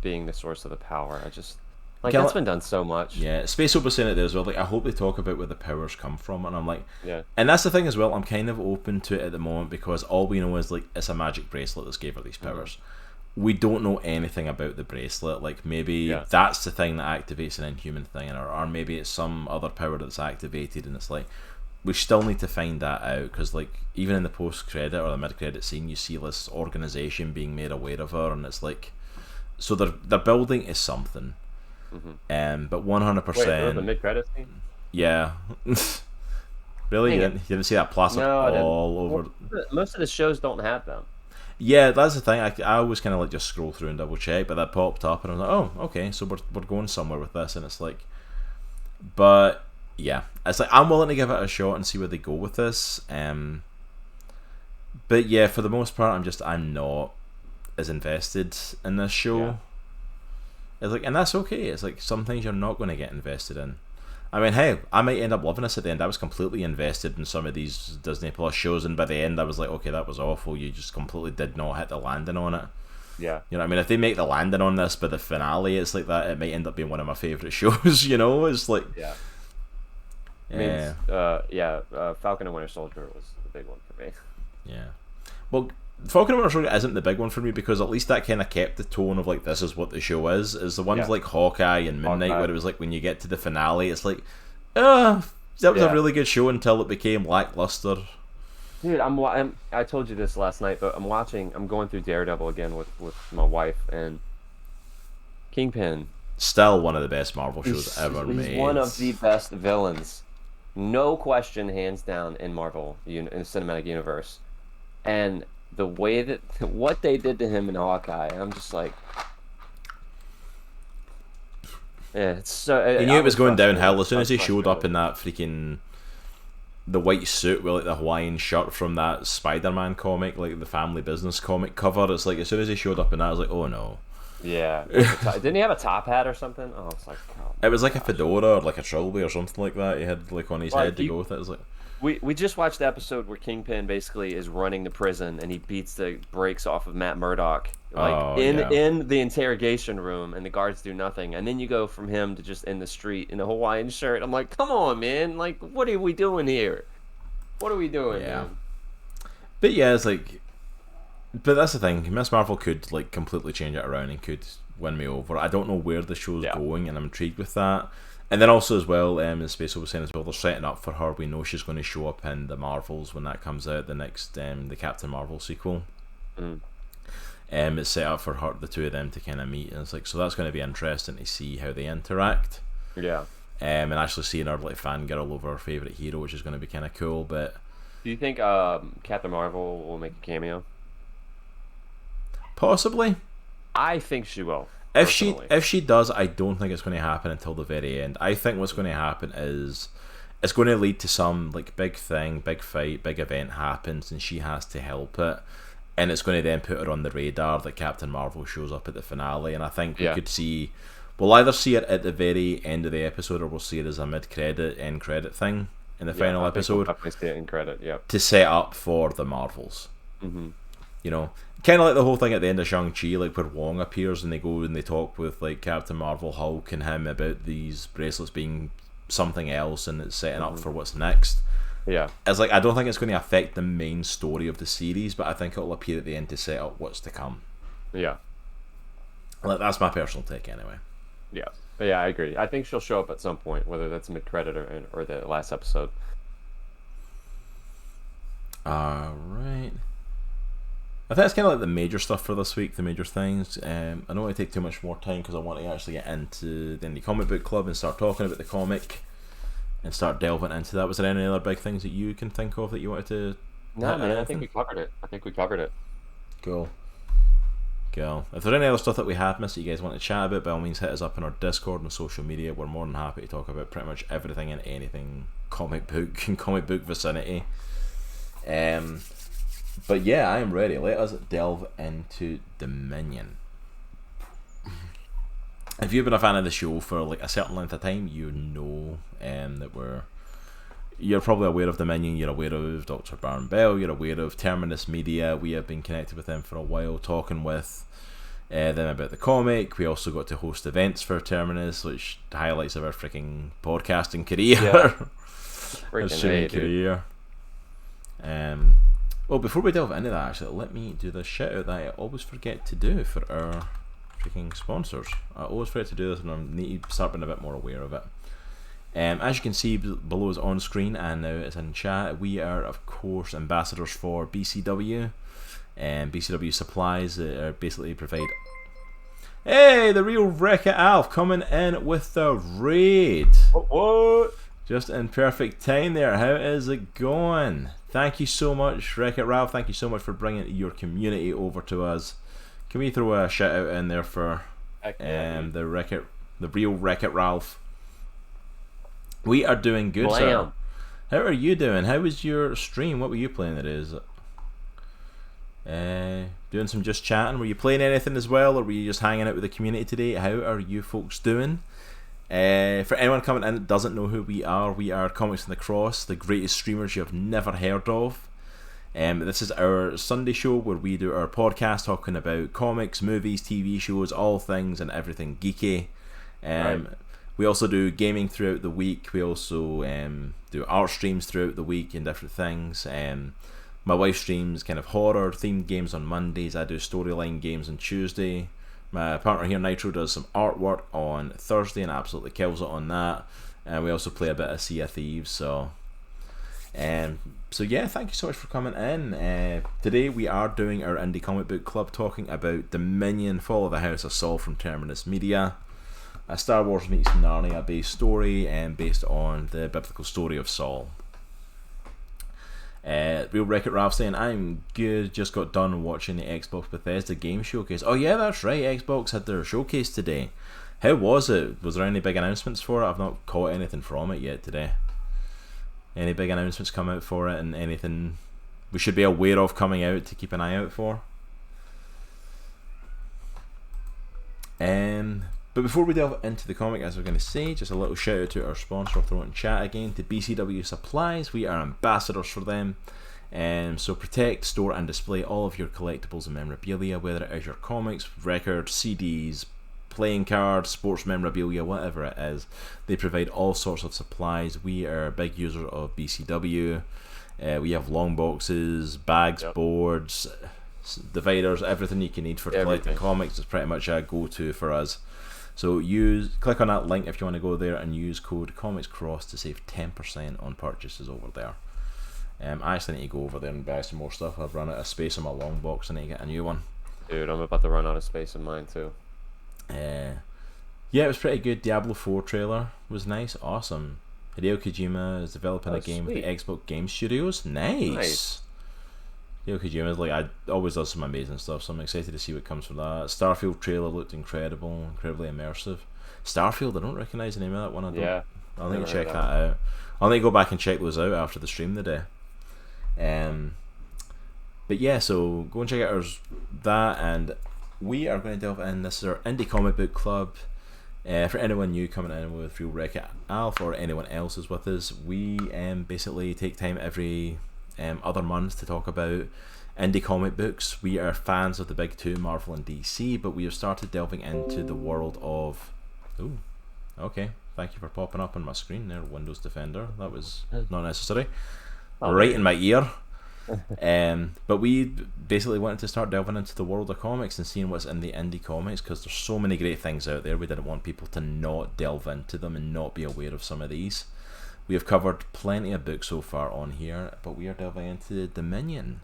being the source of the power. I just, like, that's been done so much. Yeah, Space Opera saying it there as well, like, I hope they talk about where the powers come from, and I'm like, yeah. And that's the thing as well, I'm kind of open to it at the moment, because all we know is, like, it's a magic bracelet that's gave her these powers. We don't know anything about the bracelet. Like, maybe that's the thing that activates an inhuman thing, or maybe it's some other power that's activated, and it's like, we still need to find that out, because, like, even in the post-credit or the mid-credit scene, you see this organization being made aware of her, and it's like, so they're building is something. But 100%. Wait, the mid-credit scene? Yeah. Really? You didn't see that plastered all over? Most of the shows don't have them. Yeah, that's the thing. I always kind of like just scroll through and double check, but that popped up and I was like, oh, okay, so we're going somewhere with this, and it's like, but yeah, it's like I'm willing to give it a shot and see where they go with this. But yeah, for the most part, I'm not as invested in this show. Yeah. It's like, and that's okay. It's like some things you're not going to get invested in. I mean, hey, I might end up loving this at the end. I was completely invested in some of these Disney Plus shows, and by the end I was like, okay, that was awful. You just completely did not hit the landing on it. Yeah. You know what I mean? If they make the landing on this by the finale, it's like that, it might end up being one of my favourite shows, you know? It's like... Yeah. Falcon and Winter Soldier was the big one for me. Yeah. Well, Falcon and Winter Soldier isn't the big one for me, because at least that kind of kept the tone of, like, this is what the show is the ones like Hawkeye and Moon Knight, where it was like, when you get to the finale, it's like, that was a really good show until it became lackluster. Dude, I told you this last night, but I'm going through Daredevil again with my wife, and Kingpin. Still one of the best Marvel shows ever made. He's one of the best villains. No question, hands down, in Marvel, in the cinematic universe. And the way that, what they did to him in Hawkeye, I'm just like... Yeah, it's so... He knew it was going downhill as soon as he showed up in that freaking... the white suit with, like, the Hawaiian shirt from that Spider-Man comic, like the Family Business comic cover. It's like, as soon as he showed up in that, I was like, oh no. Yeah. Didn't he have a top hat or something? Oh, it's like... Oh, it was like a fedora or like a trilby or something like that. He had, like, on his head to go with it. It was like... We just watched the episode where Kingpin basically is running the prison, and he beats the brakes off of Matt Murdock, like, in the interrogation room, and the guards do nothing. And then you go from him to just in the street in a Hawaiian shirt. I'm like, come on, man! Like, what are we doing here? What are we doing, man? But yeah, it's like, but that's the thing. Miss Marvel could, like, completely change it around and could win me over. I don't know where the show's going, and I'm intrigued with that. And then also as well, in Space was saying as well, they're setting up for her. We know she's going to show up in the Marvels when that comes out, the next, the Captain Marvel sequel. It's set up for her, the two of them, to kind of meet, and it's like, so that's going to be interesting to see how they interact. Yeah. And actually seeing her, like, fangirl over her favourite hero, which is going to be kind of cool. But do you think Captain Marvel will make a cameo? Possibly. I think she will. If she does, I don't think it's going to happen until the very end. I think what's going to happen is it's going to lead to some, like, big thing, big fight, big event happens, and she has to help it, and it's going to then put her on the radar that Captain Marvel shows up at the finale. And I think we could see, we'll either see it at the very end of the episode, or we'll see it as a mid-credit, end-credit thing in the final episode. We'll definitely see it in credit, to set up for the Marvels. You know, kind of like the whole thing at the end of Shang-Chi, like, where Wong appears and they go and they talk with, like, Captain Marvel, Hulk, and him about these bracelets being something else, and it's setting up for what's next. Yeah. It's like, I don't think it's going to affect the main story of the series, but I think it'll appear at the end to set up what's to come. Yeah. Like, that's my personal take anyway. Yeah. But yeah, I agree. I think she'll show up at some point, whether that's mid-credit or the last episode. Alright. I think that's kind of like the major stuff for this week, the major things. I don't want to take too much more time because I want to actually get into the Indie Comic Book Club and start talking about the comic and start delving into that. Was there any other big things that you can think of that you wanted to? No, man, I think we covered it. Cool. If there's any other stuff that we have missed that you guys want to chat about, by all means hit us up on our Discord and social media. We're more than happy to talk about pretty much everything and anything comic book and comic book vicinity. But yeah, I am ready. Let us delve into Dominion. If you've been a fan of the show for like a certain length of time, you know that you're probably aware of Dominion, you're aware of Dr. Barron Bell, you're aware of Terminus Media. We have been connected with them for a while, talking with them about the comic. We also got to host events for Terminus, which highlights of our freaking podcasting career. Yeah. Our streaming career. Well, before we delve into that, actually, let me do the shout out that I always forget to do for our freaking sponsors. I always forget to do this, and I need to start being a bit more aware of it. As you can see below is on screen and now it's in chat, we are of course ambassadors for BCW and BCW Supplies that are basically provide. Hey, the real Wreck-It Alf coming in with the raid. What? Just in perfect time there. How is it going? Thank you so much, Wreck-It Ralph. Thank you so much for bringing your community over to us. Can we throw a shout out in there for the real Wreck-It Ralph? We are doing good, sir. How are you doing? How was your stream? What were you playing today? Doing some just chatting. Were you playing anything as well, or were you just hanging out with the community today? How are you folks doing? For anyone coming in that doesn't know who we are Comics on the Cross, the greatest streamers you have never heard of. This is our Sunday show where we do our podcast talking about comics, movies, TV shows, all things and everything geeky. Right. We also do gaming throughout the week. We also do art streams throughout the week and different things. My wife streams kind of horror themed games on Mondays. I do storyline games on Tuesday. My partner here, Nitro, does some artwork on Thursday and absolutely kills it on that. And we also play a bit of Sea of Thieves. So yeah, thank you so much for coming in. Today we are doing our Indie Comic Book Club, talking about Dominion, Fall of the House of Saul from Terminus Media. A Star Wars meets Narnia based story based on the biblical story of Saul. Real Wreck-It Ralph saying, I'm good, just got done watching the Xbox Bethesda game showcase. Oh yeah, that's right, Xbox had their showcase today. How was it? Was there any big announcements for it? I've not caught anything from it yet today. Any big announcements come out for it, and anything we should be aware of coming out to keep an eye out for? But before we delve into the comic, as we're going to say, just a little shout out to our sponsor. I'll throw it in chat again, to BCW Supplies. We are ambassadors for them. So protect, store and display all of your collectibles and memorabilia, whether it is your comics, records, CDs, playing cards, sports memorabilia, whatever it is. They provide all sorts of supplies. We are big users of BCW. We have long boxes, bags, boards, dividers, everything you can need for collecting comics is pretty much a go-to for us. So click on that link if you want to go there and use code ComicsCross to save 10% on purchases over there. I actually need to go over there and buy some more stuff. I've run out of space on my long box and I need to get a new one. Dude, I'm about to run out of space in mine too. Yeah, it was pretty good. Diablo 4 trailer was nice, awesome. Hideo Kojima is developing a game with the Xbox Game Studios. Nice. Hideo Kojima is always does some amazing stuff, so I'm excited to see what comes from that. Starfield trailer looked incredibly immersive. Starfield, I don't recognise the name of that one. I'll need to check that out. I'll need to go back and check those out after the stream today. But yeah, so go and check out that, and we are going to delve in. This is our Indie Comic Book Club. For anyone new coming in with Real Wreck-It Alf, or anyone else is with us, we basically take time every other month to talk about indie comic books. We are fans of the big two, Marvel and DC, but we have started delving into the world of... Ooh, okay, thank you for popping up on my screen there, Windows Defender. That was not necessary. Right in my ear. But we basically wanted to start delving into the world of comics and seeing what's in the indie comics, because there's so many great things out there. We didn't want people to not delve into them and not be aware of some of these. We have covered plenty of books so far on here, but we are delving into Dominion.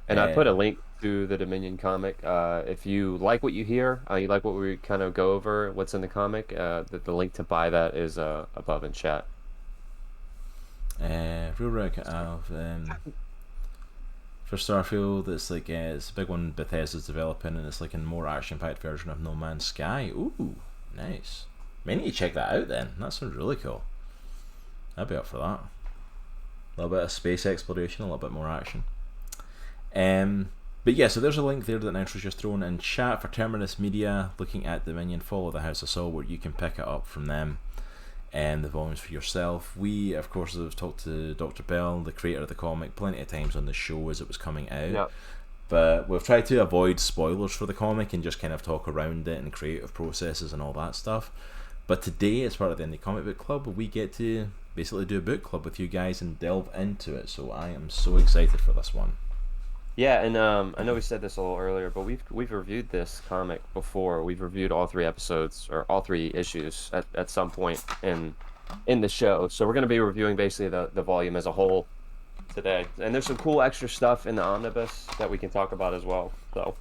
And I put a link to the Dominion comic. If you like what you hear, you like what we kind of go over, what's in the comic, the link to buy that is above in chat. Real Wreck Alf. For Starfield, it's like it's a big one Bethesda's developing, and it's like a more action-packed version of No Man's Sky. Ooh, nice. May need to check that out then. That sounds really cool. I'd be up for that. A little bit of space exploration, a little bit more action. But yeah, so there's a link there that Nitro's just thrown in chat for Terminus Media, looking at Dominion, follow the House of Saul, where you can pick it up from them and the volumes for yourself. We, of course, have talked to Dr. Bell, the creator of the comic, plenty of times on the show as it was coming out. Yep. But we've tried to avoid spoilers for the comic and just kind of talk around it and creative processes and all that stuff. But today, as part of the Indie Comic Book Club, we get to basically do a book club with you guys and delve into it. So I am so excited for this one. Yeah, and I know we said this a little earlier, but we've reviewed this comic before. We've reviewed all 3 episodes or all 3 issues at some point in the show. So we're going to be reviewing basically the volume as a whole today. And there's some cool extra stuff in the omnibus that we can talk about as well. So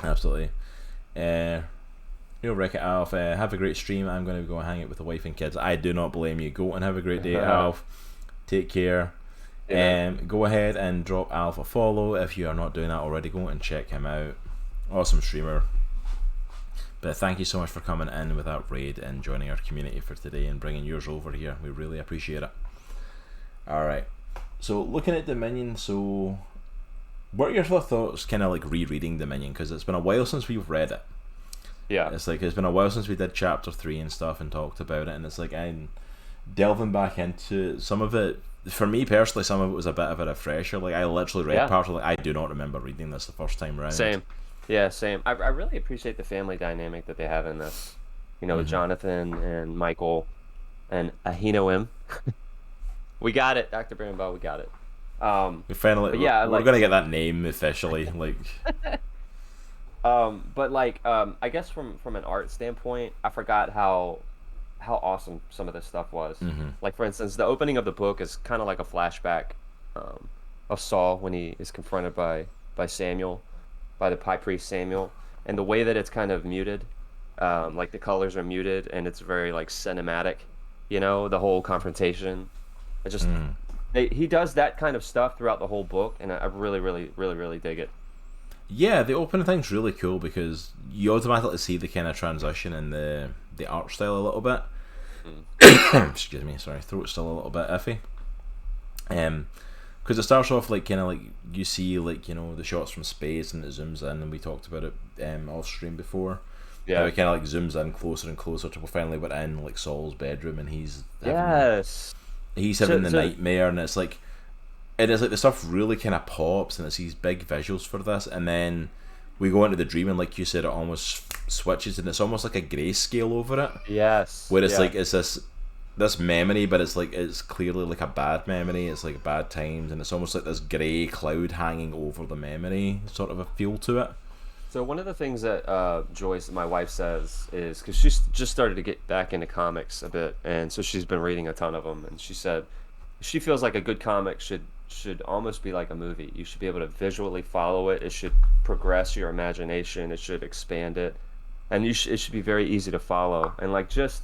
absolutely. Wreck It Alf, have a great stream. I'm going to go hang out with the wife and kids. I do not blame you. Go and have a great day, Alf. Take care. Yeah. Go ahead and drop Alf a follow if you are not doing that already. Go and check him out. Awesome streamer. But thank you so much for coming in with that raid and joining our community for today and bringing yours over here. We really appreciate it. Alright, so looking at Dominion, so what are your thoughts kind of like rereading Dominion? Because it's been a while since we've read it. Yeah. It's been a while since we did chapter 3 and stuff and talked about it, and it's like I'm delving back into some of it. For me personally, some of it was a bit of a refresher. Like I literally read parts of I do not remember reading this the first time around. Same. Yeah, same. I really appreciate the family dynamic that they have in this. You know, with Jonathan and Michael and Ahinoam. We got it, Dr. Barron Bell, we got it. We finally, we're gonna get that name officially. Like, but like, I guess from an art standpoint, I forgot how awesome some of this stuff was. Like, for instance, the opening of the book is kind of like a flashback of Saul when he is confronted by Samuel, by the high priest Samuel, and the way that it's kind of muted, like the colors are muted and it's very like cinematic, you know, the whole confrontation. I just he does that kind of stuff throughout the whole book, and I really dig it. Yeah, the opening thing's really cool because you automatically see the kind of transition in the art style a little bit. Excuse me, sorry, throat's still a little bit iffy. Because it starts off like kind of like you see like, you know, the shots from space and it zooms in, and we talked about it off stream before. Yeah, how it kind of like zooms in closer and closer till we finally went in like Saul's bedroom and he's having the nightmare, and it's like the stuff really kind of pops and it's these big visuals for this, and then we go into the dream and like you said, it almost switches and it's almost like a grayscale over it. Yes. Where it's like it's this memory, but it's like it's clearly like a bad memory. It's like bad times, and it's almost like this grey cloud hanging over the memory, sort of a feel to it. So one of the things that Joyce, my wife, says is, because she's just started to get back into comics a bit, and so she's been reading a ton of them, and she said she feels like a good comic should almost be like a movie. You should be able to visually follow it. It should progress your imagination. It should expand it, and it should be very easy to follow. And like just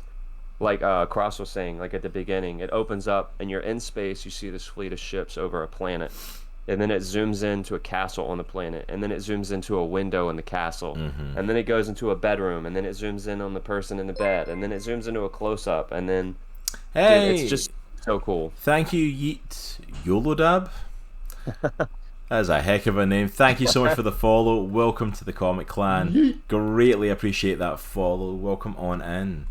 like Cross was saying, like at the beginning, it opens up and you're in space. You see this fleet of ships over a planet. And then it zooms into a castle on the planet, and then it zooms into a window in the castle, and then it goes into a bedroom, and then it zooms in on the person in the bed, and then it zooms into a close-up, and then it's just so cool. Thank you, Yeet Yolodab. That's a heck of a name. Thank you so much for the follow. Welcome to the Comic Clan. Yeet. Greatly appreciate that follow. Welcome on in.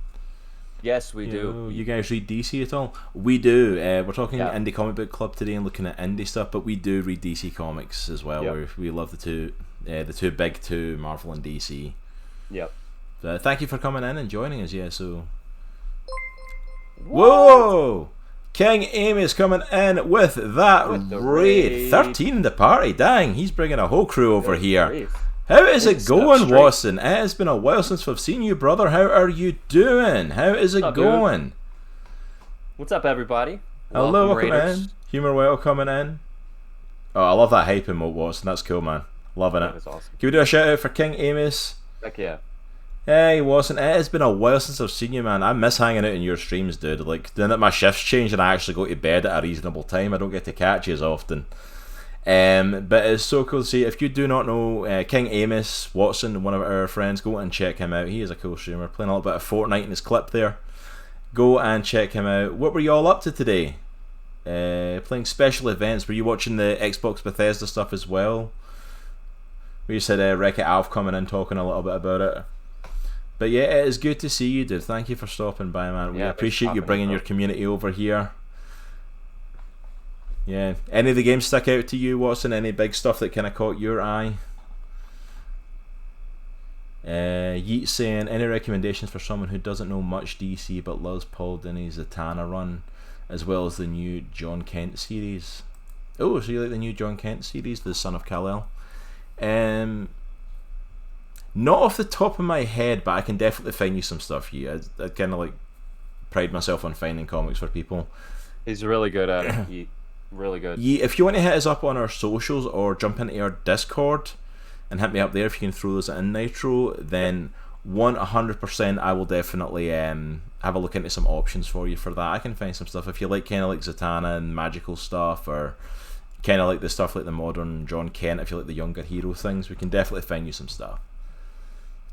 Yes, we do. You guys read DC at all? We do. We're talking Indie Comic Book Club today and looking at indie stuff, but we do read DC comics as well. Yep. We love the two big two, Marvel and DC. Yep. Thank you for coming in and joining us. Yeah. So. Whoa! King Amy's coming in with that raid. 13 in the party. Dang, he's bringing a whole crew over here. Grief. How is it going, Watson? It has been a while since we've seen you, brother. How are you doing? How is it going? Dude? What's up, everybody? Hello, welcome in. Humor Well coming in. Oh, I love that hype emote, Watson. That's cool, man. Loving it. That's awesome. Can we do a shout out for King Amos? Heck yeah. Hey, Watson. It has been a while since I've seen you, man. I miss hanging out in your streams, dude. Like, then that my shifts change and I actually go to bed at a reasonable time, I don't get to catch you as often. But it's so cool to see. If you do not know King Amos Watson, one of our friends, go and check him out. He is a cool streamer, playing a little bit of Fortnite in his clip there. Go and check him out. What were you all up to today? Playing special events. Were you watching the Xbox Bethesda stuff as well? We just had Wreck-It Alf coming in talking a little bit about it. But yeah, it is good to see you, dude. Thank you for stopping by, man. We appreciate you bringing your community over here. Yeah. Any of the games stuck out to you, Watson? Any big stuff that kind of caught your eye? Yeet saying, any recommendations for someone who doesn't know much DC but loves Paul Dini's Zatanna run, as well as the new John Kent series? Oh, so you like the new John Kent series, the Son of Kal-El? Not off the top of my head, but I can definitely find you some stuff. I kind of like pride myself on finding comics for people. He's really good at it. Yeet. Really good. Yeah, if you want to hit us up on our socials or jump into our Discord and hit me up there if you can throw those in Nitro, then 100% I will definitely have a look into some options for you for that. I can find some stuff if you like kind of like Zatanna and magical stuff, or kind of like the stuff like the modern John Kent. If you like the younger hero things, we can definitely find you some stuff.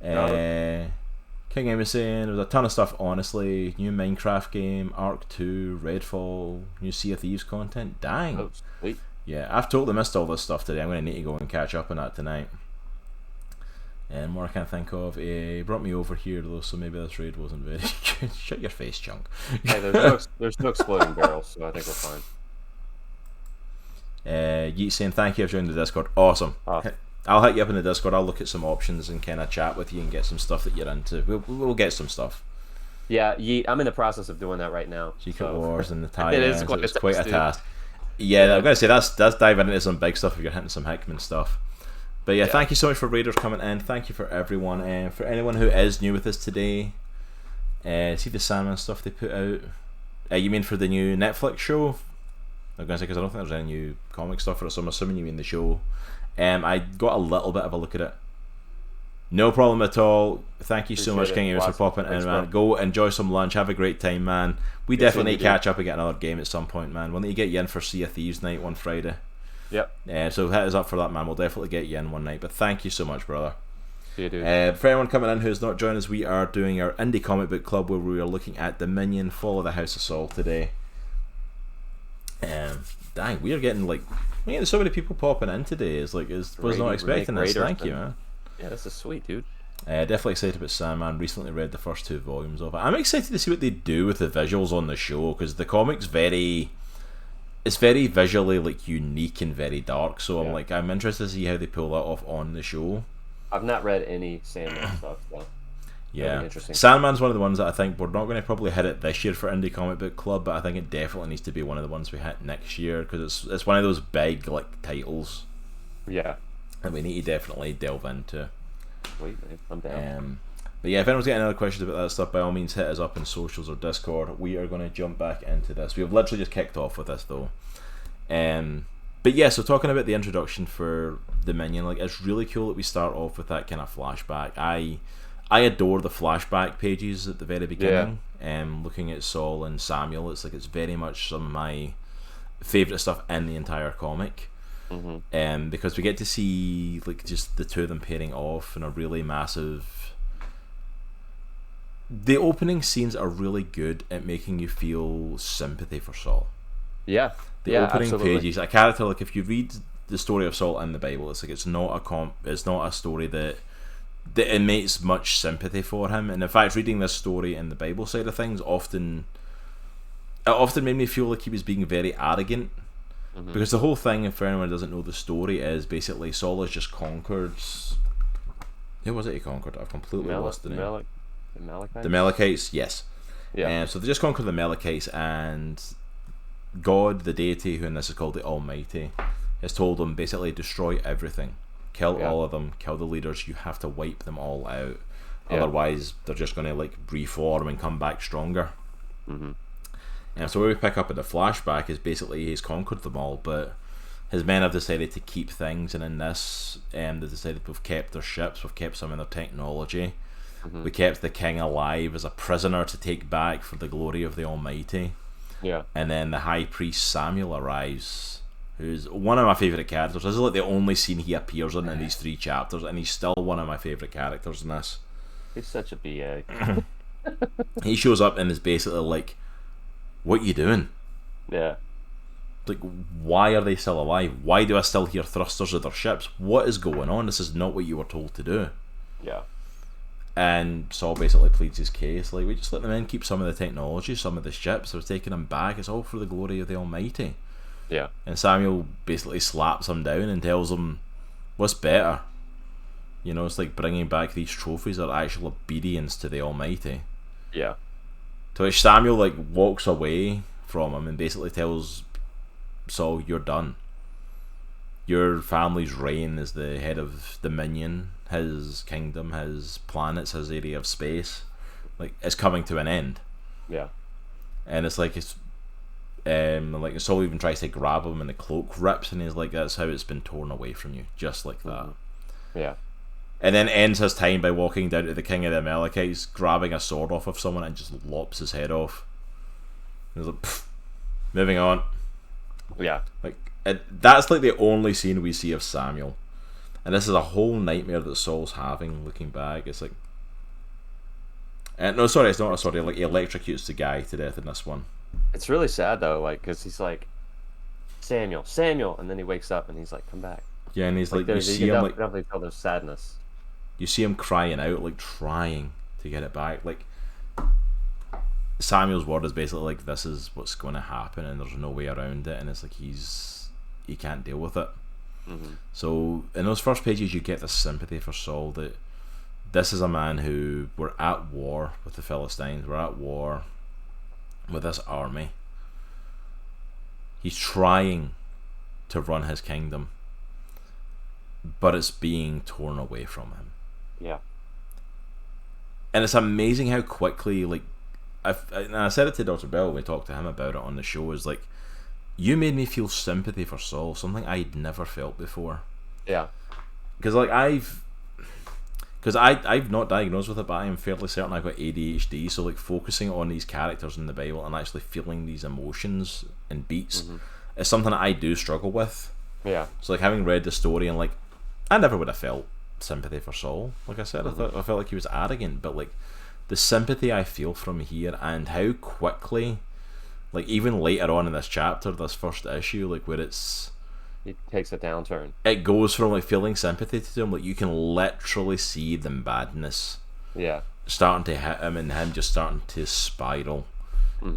King M was saying there's a ton of stuff, honestly. New Minecraft game, Arc 2, Redfall, new Sea of Thieves content. Dang. Oh, sweet. Yeah, I've totally missed all this stuff today. I'm going to need to go and catch up on that tonight. And more I can't think of. He brought me over here though, so maybe this raid wasn't very good. Shut your face, Chunk. Hey, there's no exploding barrels, so I think we're fine. Yeet saying thank you for joining the Discord. Awesome. I'll hit you up in the Discord. I'll look at some options and kind of chat with you and get some stuff that you're into. We'll get some stuff. Yeah, Yeet, I'm in the process of doing that right now. Secret Wars and the tie-ins. It's quite a dude. task. Yeah, I'm going to say that's diving into some big stuff if you're hitting some Hickman stuff. But yeah, thank you so much for Raiders coming in. Thank you for everyone. And for anyone who is new with us today, see the Sandman stuff they put out. You mean for the new Netflix show? I'm going to say because I don't think there's any new comic stuff for it, so I'm assuming you mean the show. I got a little bit of a look at it. No problem at all. Thank you so much, King Amos, for popping in, man. Go enjoy some lunch. Have a great time, man. We definitely need to catch up and get another game at some point, man. We'll need to get you in for Sea of Thieves night one Friday. Yep. So hit us up for that, man. We'll definitely get you in one night. But thank you so much, brother. See you, dude. For anyone coming in who's not joined us, we are doing our indie comic book club where we are looking at Dominion, Fall of the House of Saul today. Dang, we are getting like, man, there's so many people popping in today. Was not expecting this. Thank you, man. Yeah, this is sweet, dude. Definitely excited about Sandman. Recently read the first 2 volumes of it. I'm excited to see what they do with the visuals on the show, because the comic's it's very visually like unique and very dark. So I'm interested to see how they pull that off on the show. I've not read any Sandman stuff though. Yeah, Sandman's one of the ones that I think we're not going to probably hit it this year for Indie Comic Book Club, but I think it definitely needs to be one of the ones we hit next year, because it's one of those big like titles. Yeah. That we need to definitely delve into. Sweet, I'm down. But yeah, if anyone's got any other questions about that stuff, by all means hit us up in socials or Discord. We are going to jump back into this. We've literally just kicked off with this though. But yeah, so talking about the introduction for Dominion, like it's really cool that we start off with that kind of flashback. I adore the flashback pages at the very beginning. Looking at Saul and Samuel, it's very much some of my favourite stuff in the entire comic. Because we get to see like just the two of them pairing off in a really massive. The opening scenes are really good at making you feel sympathy for Saul. Yeah. The opening absolutely. Pages, a character, like if you read the story of Saul in the Bible, it's like it's not a story that emits much sympathy for him. And in fact, reading this story in the Bible side of things often made me feel like he was being very arrogant. Because the whole thing, if anyone doesn't know the story, is basically Saul has just conquered. Who was it he conquered? I've completely lost the name. The Amalekites? The Amalekites, yes. Yeah. So they just conquered the Amalekites, and God, the deity, who in this is called the Almighty, has told them basically destroy everything. Kill all of them, kill the leaders, you have to wipe them all out. Otherwise, they're just going to like reform and come back stronger. And so where we pick up in the flashback is basically he's conquered them all, but his men have decided to keep things, and in this, they decided we've kept their ships, we've kept some of their technology, we kept the king alive as a prisoner to take back for the glory of the Almighty. Yeah. And then the high priest Samuel arrives, who's one of my favourite characters. This is like the only scene he appears in these 3 chapters, and he's still one of my favourite characters in this. He's such a BA. He shows up and is basically like, what you doing? Yeah. Like, why are they still alive? Why do I still hear thrusters of their ships? What is going on? This is not what you were told to do. Yeah. And Saul basically pleads his case, like, we just let the men keep some of the technology, some of the ships, we're taking them back, it's all for the glory of the Almighty. Yeah. And Samuel basically slaps him down and tells him, what's better? You know, it's like bringing back these trophies are actual obedience to the Almighty. Yeah. To which Samuel, like, walks away from him and basically tells Saul, you're done. Your family's reign as the head of Dominion, his kingdom, his planets, his area of space, like, it's coming to an end. Yeah. And it's like like Saul even tries to grab him and the cloak rips, and he's like, that's how it's been torn away from you, just like that. Yeah. And then ends his time by walking down to the king of the Amalekites, grabbing a sword off of someone and just lops his head off. And he's like, pfft, moving on. Yeah. Like, that's like the only scene we see of Samuel, and this is a whole nightmare that Saul's having looking back. It's like, no, sorry, it's not a sorry. Like, he electrocutes the guy to death in this one. It's really sad though, like, because he's like, Samuel, and then he wakes up and he's like, come back. Yeah, and he's like, you see you him like, definitely feel there's sadness. you see him crying out, like trying to get it back. Like, Samuel's word is basically like, this is what's going to happen, and there's no way around it. And it's like he can't deal with it. So in those first pages, you get this sympathy for Saul, that this is a man who, we're at war with the Philistines, we're at war with this army. He's trying to run his kingdom, but it's being torn away from him. Yeah. And it's amazing how quickly, like, and I said it to Dr. Bell when we talked to him about it on the show, is like, you made me feel sympathy for Saul, something I'd never felt before. Yeah. Because like I've not diagnosed with it, but I am fairly certain I've got ADHD, so like focusing on these characters in the Bible and actually feeling these emotions and beats is something that I do struggle with. Yeah. So like, having read the story, and like, I never would have felt sympathy for Saul. Like I said, I felt like he was arrogant, but like, the sympathy I feel from here, and how quickly, like, even later on in this chapter, this first issue, like, where he takes a downturn. It goes from like feeling sympathy to him, like, you can literally see the madness starting to hit him, and him just starting to spiral.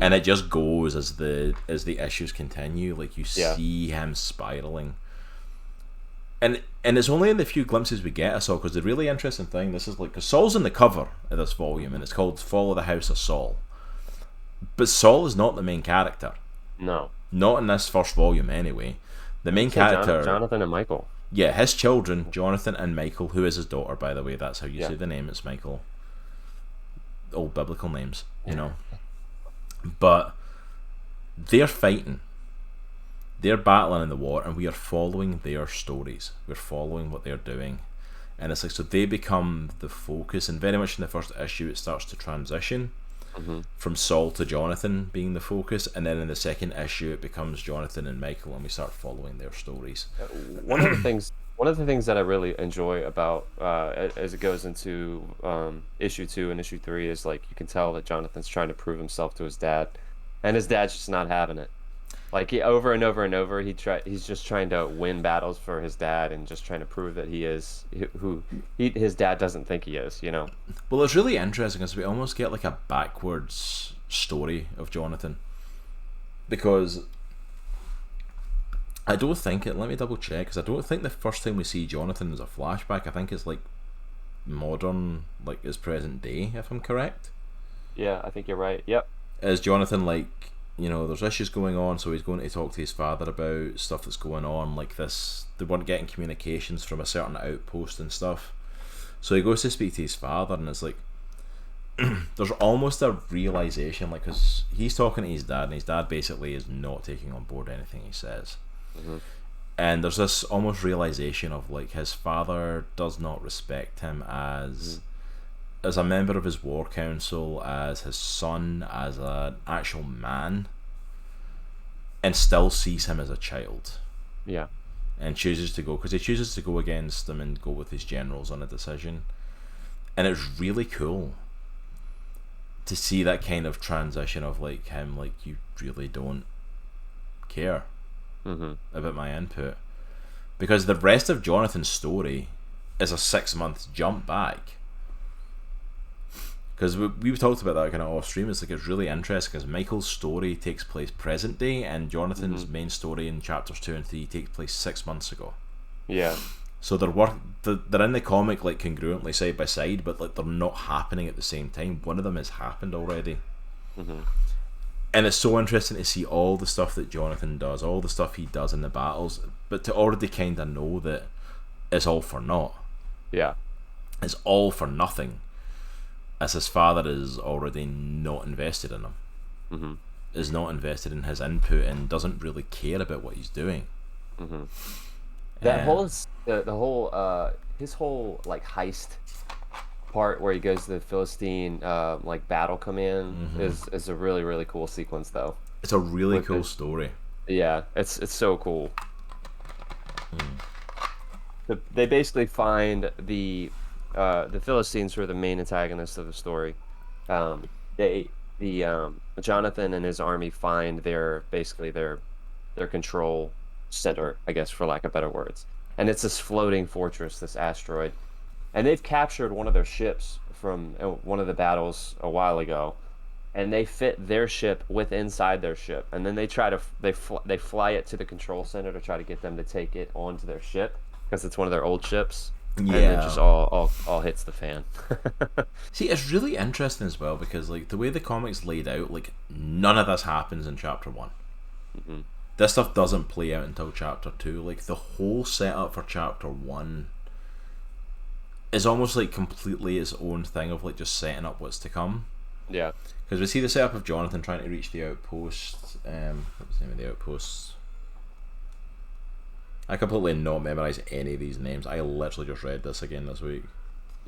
And it just goes as the issues continue, like, you see him spiraling. And it's only in the few glimpses we get of Saul, because the really interesting thing, this is like, because Saul's in the cover of this volume, and it's called Fall of the House of Saul. But Saul is not the main character. No. Not in this first volume, anyway. The main character... Jonathan and Michael. Yeah, his children, Jonathan and Michael, who is his daughter, by the way. That's how you say the name, it's Michael. Old biblical names, you know. But they're fighting. They're battling in the war, and we are following their stories. We're following what they're doing. And it's like, so they become the focus, and very much in the first issue it starts to transition from Saul to Jonathan being the focus, and then in the second issue it becomes Jonathan and Michael, and we start following their stories. One of the things that I really enjoy about as it goes into issue 2 and issue 3 is, like, you can tell that Jonathan's trying to prove himself to his dad, and his dad's just not having it. Like, over and over and over, he's just trying to win battles for his dad, and just trying to prove that he is who his dad doesn't think he is, you know. Well, it's really interesting, because we almost get like a backwards story of Jonathan, because I don't think it. Let me double check, because I don't think the first time we see Jonathan is a flashback. I think it's like modern, like his present day, if I'm correct. Yeah, I think you're right. Yep. Is Jonathan, like, you know, there's issues going on, so he's going to talk to his father about stuff that's going on, like this, they weren't getting communications from a certain outpost and stuff, so he goes to speak to his father, and it's like, there's almost a realization, like, because he's talking to his dad, and his dad basically is not taking on board anything he says, And there's this almost realization of like his father does not respect him as a member of his war council, as his son, as an actual man, and still sees him as a child. Yeah. And chooses to go, because he chooses to go against them and go with his generals on a decision. And it's really cool to see that kind of transition of like him, like, you really don't care about my input. Because the rest of Jonathan's story is a 6-month jump back. Because we've talked about that kind of off stream. It's like, it's really interesting because Michael's story takes place present day, and Jonathan's main story in chapters 2 and 3 takes place 6 months ago. Yeah. So they're in the comic like congruently side by side, but like they're not happening at the same time. One of them has happened already. And it's so interesting to see all the stuff that Jonathan does, all the stuff he does in the battles, but to already kind of know that it's all for naught. Yeah. It's all for nothing, as his father is already not invested in him. Is not invested in his input and doesn't really care about what he's doing. That whole his whole like heist part where he goes to the Philistine like battle command is a really, really cool sequence though. It's a really cool story. Yeah, it's so cool. They basically find the Philistines, who are the main antagonists of the story. Jonathan and his army find their control center, I guess, for lack of better words, and it's this floating fortress, this asteroid, and they've captured one of their ships from one of the battles a while ago, and they fit their ship inside their ship, and then they fly it to the control center to try to get them to take it onto their ship because it's one of their old ships. Yeah. And it just all hits the fan. See, it's really interesting as well because like the way the comic's laid out, like none of this happens in chapter 1. This stuff doesn't play out until chapter 2. Like the whole setup for chapter 1 is almost like completely its own thing of like just setting up what's to come. Yeah. Because we see the setup of Jonathan trying to reach the outpost. What was the name of the outpost? I completely not memorize any of these names. I literally just read this again this week.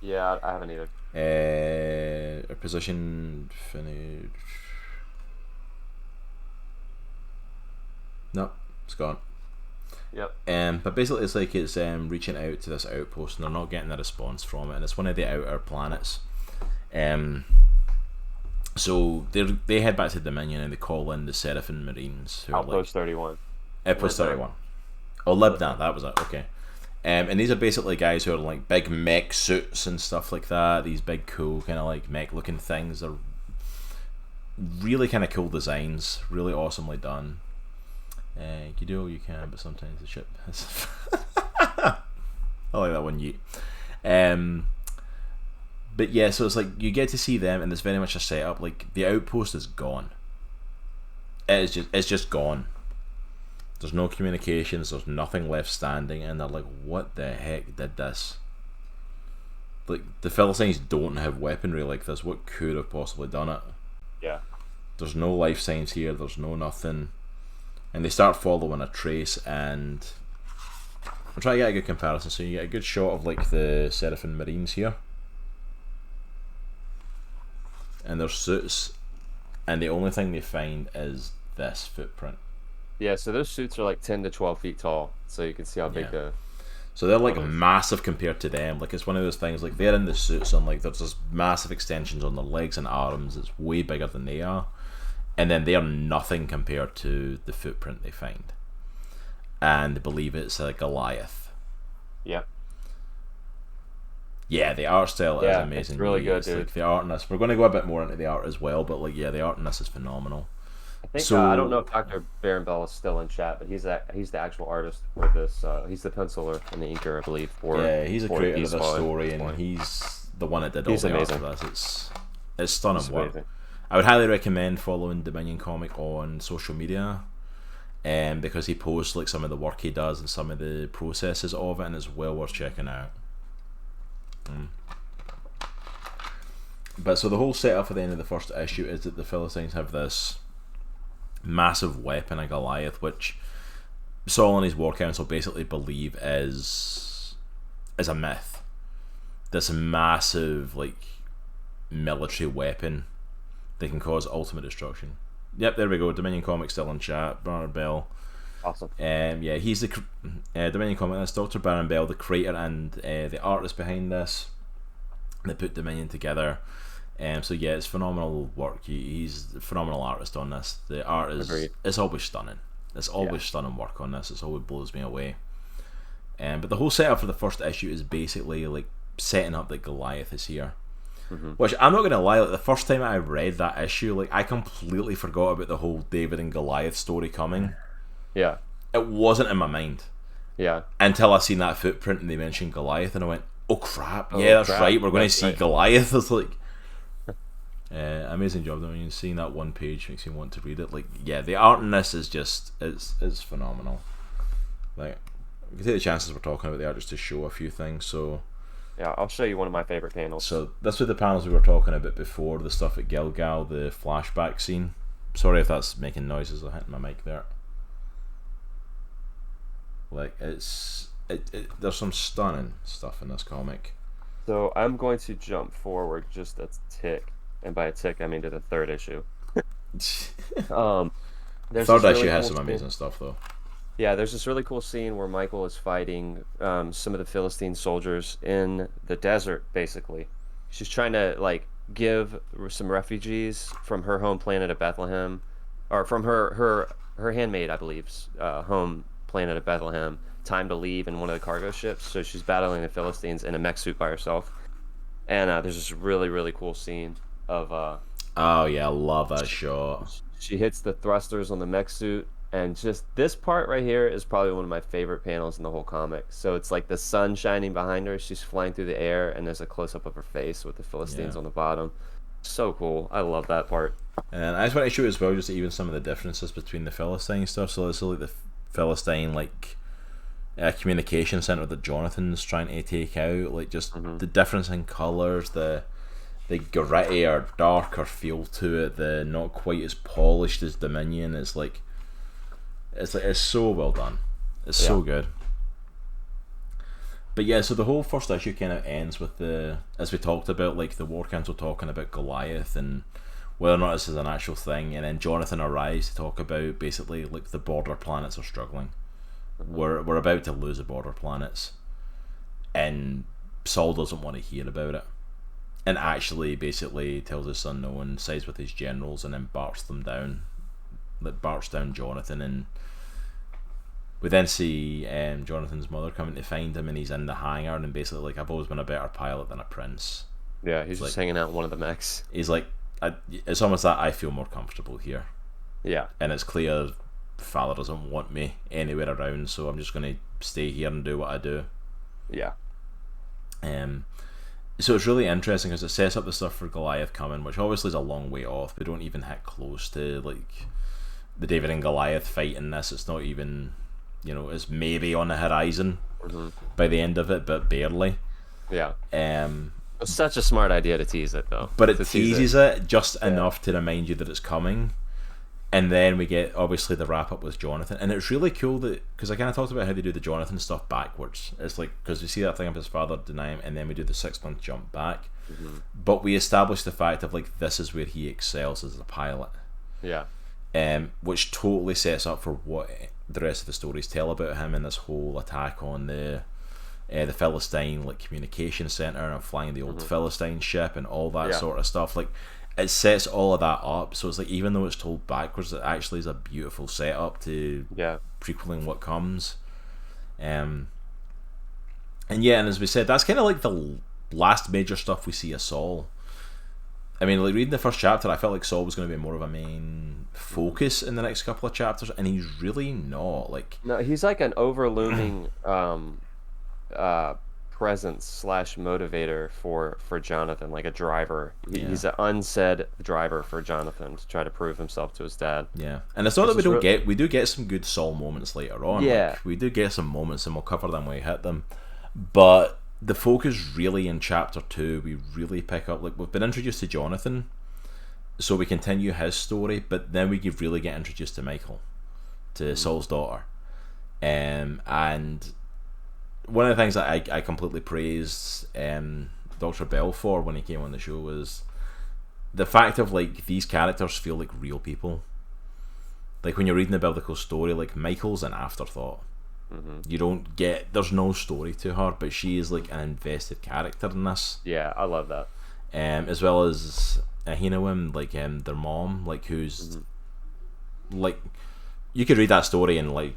Yeah, I haven't either. Position finish. Nope, it's gone. Yep. But basically it's like it's reaching out to this outpost and they're not getting a response from it, and it's one of the outer planets. So they head back to Dominion and they call in the Seraphim Marines, who Outpost 31. Outpost 31. Oh, Libdan, that was it. Okay. And these are basically guys who are in like big mech suits and stuff like that. These big cool kind of like mech looking things. They're really kind of cool designs, really awesomely done. You do all you can, but sometimes the ship has I like that one, yeet. But yeah, so it's like you get to see them, and it's very much a setup. Like the outpost is gone. It's just gone. There's no communications. There's nothing left standing, and they're like, "What the heck did this?" Like the Philistines don't have weaponry like this. What could have possibly done it? Yeah. There's no life signs here. There's no nothing, and they start following a trace. And I'm trying to get a good comparison. So you get a good shot of like the Seraphim Marines here, and their suits, and the only thing they find is this footprint. Yeah, so those suits are like 10 to 12 feet tall, so you can see how big the... So they're like massive compared to them. Like it's one of those things, like they're in the suits and like there's this massive extensions on their legs and arms. It's way bigger than they are. And then they're nothing compared to the footprint they find. And they believe it's a Goliath. Yeah. Yeah, the art style is amazing. It's really good, dude. Like the art in this, we're going to go a bit more into the art as well, but like the art in this is phenomenal. I think I don't know if Dr. Barron Bell is still in chat, but he's the actual artist for this. He's the penciler and the inker, I believe. He's a creator of this story, and he's the one that did all the art for this. It's stunning work. I would highly recommend following Dominion Comic on social media, because he posts like some of the work he does and some of the processes of it, and it's well worth checking out. But so the whole setup for the end of the first issue is that the Philistines have this massive weapon, a Goliath, which Saul and his war council basically believe is a myth. This massive like military weapon that can cause ultimate destruction. Yep, there we go. Dominion Comics still in chat. Barron Bell. Awesome. Yeah, he's the Dominion Comics. Dr. Barron Bell, the creator and the artist behind this. They put Dominion together. So yeah, it's phenomenal work. He's a phenomenal artist on this. The art is it's always stunning. It's always stunning work on this. It's always blows me away. But the whole setup for the first issue is basically like setting up that Goliath is here. Which I'm not gonna lie, like the first time I read that issue, like I completely forgot about the whole David and Goliath story coming. Yeah. It wasn't in my mind. Yeah. Until I seen that footprint and they mentioned Goliath and I went, oh crap, that's right, we're going to see Goliath. It's like amazing job. I mean, seeing that one page makes you want to read it. Like, yeah, the art in this is just it's phenomenal. Like, we can take the chances we're talking about the art just to show a few things. So yeah, I'll show you one of my favorite panels. So that's with the panels we were talking about before, the stuff at Gilgal, the flashback scene. Sorry if that's making noises. I'm hitting my mic there. Like, there's some stunning stuff in this comic. So I'm going to jump forward just a tick, and by a tick I mean to the third issue. Third really issue has cool some amazing stuff though. Yeah, there's this really cool scene where Michael is fighting some of the Philistine soldiers in the desert. Basically, she's trying to like give some refugees from her home planet of Bethlehem, or from her handmaid, I believe's home planet of Bethlehem, time to leave in one of the cargo ships. So she's battling the Philistines in a mech suit by herself. And there's this really cool scene of oh yeah, I love that shot. She hits the thrusters on the mech suit, and just this part right here is probably one of my favorite panels in the whole comic. So it's like the sun shining behind her, she's flying through the air, and there's a close-up of her face with the Philistines on the bottom. So cool. I love that part. And I just want to show as well just even some of the differences between the Philistine stuff. So it's like the Philistine like communication center that Jonathan's trying to take out, like just the difference in colors, the gritty or darker feel to it, the not quite as polished as Dominion. It's so well done. It's so good. But yeah, so the whole first issue kind of ends with as we talked about, like the War Council talking about Goliath and whether or not this is an actual thing, and then Jonathan arrives to talk about basically like the border planets are struggling. We're about to lose the border planets, and Saul doesn't want to hear about it, and actually basically tells his son no and sides with his generals and then barks down Jonathan. And we then see Jonathan's mother coming to find him, and he's in the hangar, and basically like, I've always been a better pilot than a prince. Yeah, he's just like, hanging out in one of the mechs. He's like, it's almost that I feel more comfortable here. Yeah, and it's clear father doesn't want me anywhere around, so I'm just going to stay here and do what I do. Yeah. So it's really interesting because it sets up the stuff for Goliath coming, which obviously is a long way off. We don't even hit close to like the David and Goliath fight in this. It's not even, it's maybe on the horizon by the end of it, but barely. Yeah. It's such a smart idea to tease it though. But it teases it just enough to remind you that it's coming. And then we get obviously the wrap up with Jonathan, and it's really cool that, because I kind of talked about how they do the Jonathan stuff backwards. It's like, because we see that thing of his father denying him, and then we do the 6-month jump back, but we establish the fact of like this is where he excels as a pilot. Yeah. Which totally sets up for what the rest of the stories tell about him and this whole attack on the Philistine like communication center and flying the old Philistine ship and all that sort of stuff. Like, it sets all of that up, so it's like, even though it's told backwards, it actually is a beautiful setup to prequeling what comes. And as we said, that's kind of like the last major stuff we see of Saul. I mean, like, reading the first chapter, I felt like Saul was going to be more of a main focus in the next couple of chapters, and he's really not. Like, no, he's like an overlooming presence / motivator for Jonathan, like a driver. He's an unsaid driver for Jonathan to try to prove himself to his dad. Yeah, and it's not that we do get some good Saul moments later on. Yeah, like, we do get some moments, and we'll cover them when we hit them. But the focus really in chapter 2, we really pick up, like, we've been introduced to Jonathan, so we continue his story, but then we really get introduced to Michael, to Saul's daughter. And one of the things that I completely praised Dr. Bell for when he came on the show was the fact of like these characters feel like real people. Like when you're reading the biblical story, like Michael's an afterthought. You don't get, there's no story to her, but she is like an invested character in this. Yeah, I love that. As well as Ahinoam, like their mom, like who's like, you could read that story and like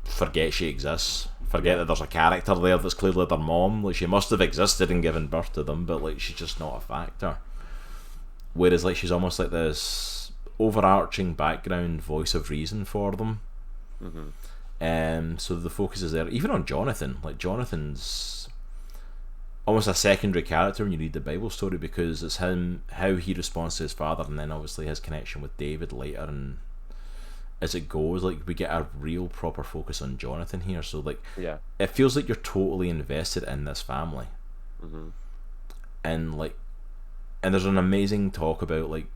forget she exists, forget that there's a character there that's clearly their mom. Like she must have existed and given birth to them, but like she's just not a factor. Whereas like she's almost like this overarching background voice of reason for them. So the focus is there, even on Jonathan. Like Jonathan's almost a secondary character when you read the Bible story, because it's him, how he responds to his father, and then obviously his connection with David later, and as it goes, like we get a real proper focus on Jonathan here. So like, it feels like you're totally invested in this family, and like, and there's an amazing talk about like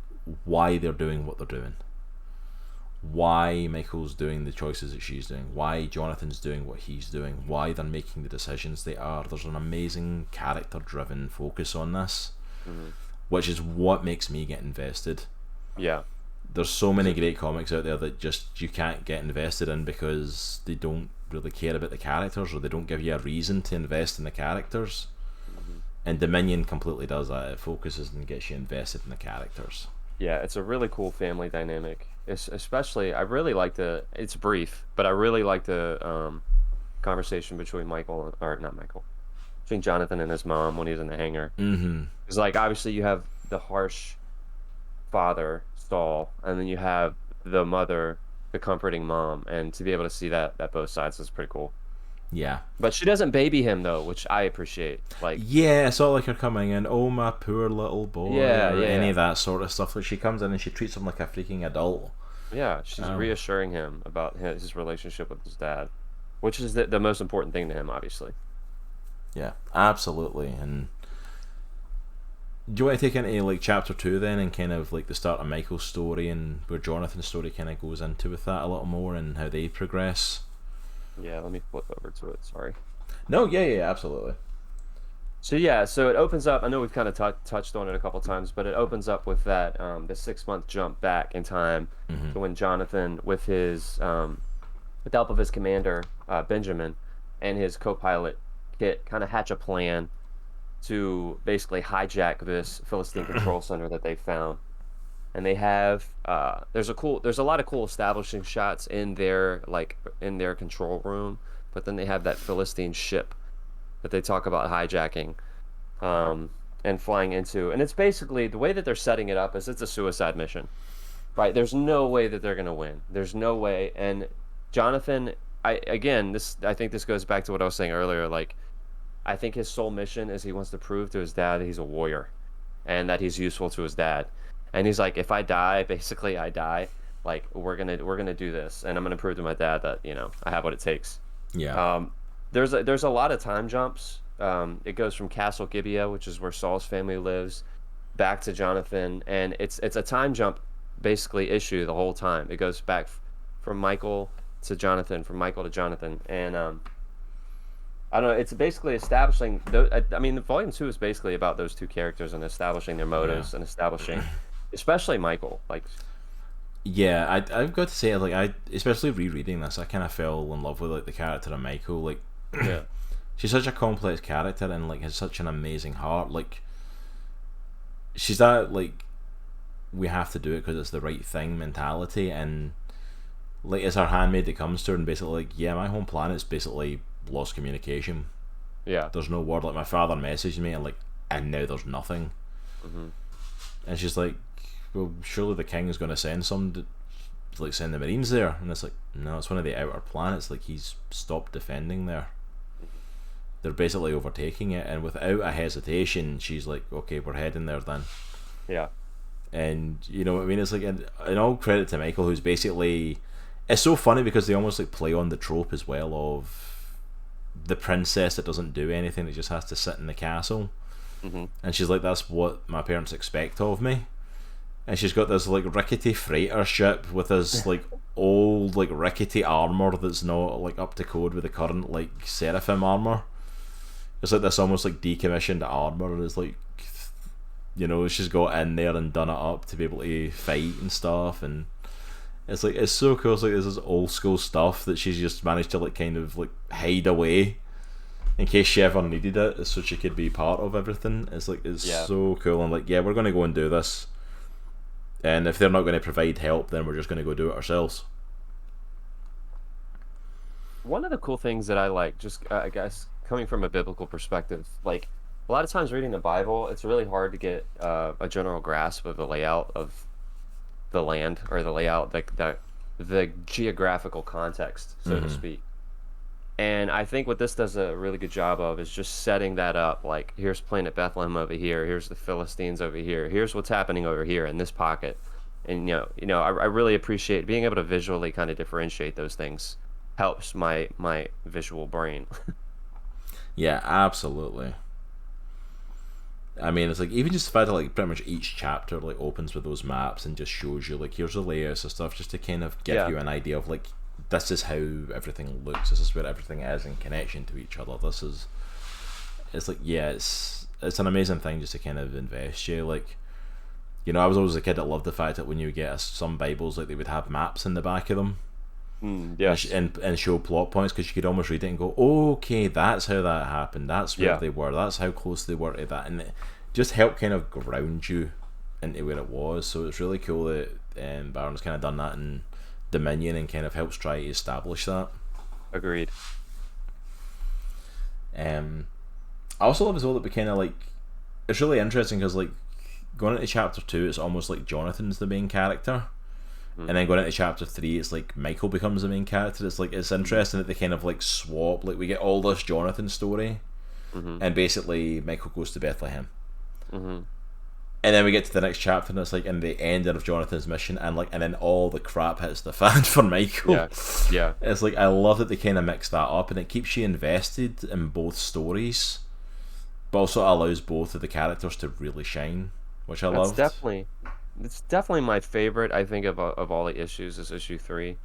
why they're doing what they're doing, why Michael's doing the choices that she's doing, why Jonathan's doing what he's doing, why they're making the decisions they are. There's an amazing character-driven focus on this, which is what makes me get invested. There's so many great comics out there that just you can't get invested in because they don't really care about the characters, or they don't give you a reason to invest in the characters. And Dominion completely does that. It focuses and gets you invested in the characters. Yeah, it's a really cool family dynamic. Especially, I really like it's brief, but I really like the conversation between between Jonathan and his mom when he's in the hangar. Because like, obviously you have the harsh father, Saul, and then you have the mother, the comforting mom, and to be able to see that both sides is pretty cool. But she doesn't baby him though, which I appreciate. Like, it's all like her coming in, oh my poor little boy, any of that sort of stuff. Like she comes in and she treats him like a freaking adult. She's reassuring him about his relationship with his dad, which is the most important thing to him, obviously. Yeah, absolutely. And do you want to take into like chapter 2 then, and kind of like the start of Michael's story and where Jonathan's story kind of goes into with that a little more and how they progress? Yeah, let me flip over to it. Sorry. No, yeah, absolutely. So it opens up. I know we've kind of touched on it a couple times, but it opens up with that the 6-month jump back in time to when Jonathan, with his with the help of his commander Benjamin and his co-pilot Kit, kind of hatch a plan to basically hijack this Philistine control center that they found. And they have there's a lot of cool establishing shots in their control room, but then they have that Philistine ship that they talk about hijacking and flying into. And it's basically, the way that they're setting it up is it's a suicide mission, right? There's no way that they're going to win. There's no way. And Jonathan, I think this goes back to what I was saying earlier. Like, I think his sole mission is he wants to prove to his dad that he's a warrior and that he's useful to his dad. And he's like, if I die, basically I die. Like, we're gonna do this, and I'm gonna prove to my dad that I have what it takes. There's a lot of time jumps. It goes from Castle Gibeah, which is where Saul's family lives, back to Jonathan, and it's a time jump basically issue the whole time. It goes back from Michael to Jonathan, and I don't know. It's basically establishing. The volume 2 is basically about those two characters and establishing their motives and establishing, especially Michael. Like, I've got to say, like, I especially rereading this, I kind of fell in love with like the character of Michael. Like, she's such a complex character and like has such an amazing heart. Like, she's that like, we have to do it because it's the right thing mentality, and like it's her handmaid that comes to her and basically like, my home planet's basically lost communication. There's no word. Like, my father messaged me and now there's nothing. And she's like, well, surely the king is going to send some to send the Marines there. And it's like, no, it's one of the outer planets. Like, he's stopped defending there. They're basically overtaking it, and without a hesitation she's like, okay, we're heading there then. And you know what I mean? It's like, and all credit to Michael, who's basically, it's so funny because they almost like play on the trope as well of the princess that doesn't do anything, that just has to sit in the castle. And she's like, that's what my parents expect of me. and she's got this like rickety freighter ship with this like old like rickety armor that's not like up to code with the current like Seraphim armor. It's like this almost like decommissioned armor. It's like, you know, she's got in there and done it up to be able to fight and stuff, and it's like, it's so cool. It's like, this is old school stuff that she's just managed to like kind of like hide away in case she ever needed it, so she could be part of everything. It's like, it's so cool. And like, yeah, we're gonna go and do this, and if they're not going to provide help, then we're just going to go do it ourselves. One of the cool things that I like, just I guess coming from a biblical perspective, like a lot of times reading the Bible, it's really hard to get a general grasp of the layout of the land, or the layout, like the geographical context, so to speak. And I think what this does a really good job of is just setting that up. Like, here's Planet Bethlehem over here. Here's the Philistines over here. Here's what's happening over here in this pocket. And I really appreciate being able to visually kind of differentiate those things. Helps my visual brain. Yeah, absolutely. I mean, it's like, even just the fact that like pretty much each chapter like opens with those maps and just shows you like, here's the layouts and stuff, just to kind of give you an idea of like, this is how everything looks, this is where everything is in connection to each other. It's like, yeah, it's an amazing thing just to kind of invest you. Like, you know, I was always a kid that loved the fact that when you get some Bibles, like, they would have maps in the back of them. Yes. And show plot points, because you could almost read it and go, oh, okay, that's how that happened, that's where they were, that's how close they were to that, and it just helped kind of ground you into where it was. So it's really cool that Barron's kind of done that in Dominion and kind of helps try to establish that. Agreed. I also love as well that we kind of like, it's really interesting because like going into chapter 2, it's almost like Jonathan's the main character. And then going into chapter 3, it's like Michael becomes the main character. It's like, it's interesting that they kind of like swap, like we get all this Jonathan story, and basically Michael goes to Bethlehem. And then we get to the next chapter and it's like in the end of Jonathan's mission, and then all the crap hits the fan for Michael. Yeah. It's like, I love that they kind of mix that up, and it keeps you invested in both stories, but also allows both of the characters to really shine, which I love. It's definitely my favorite, I think, of all the issues, is issue 3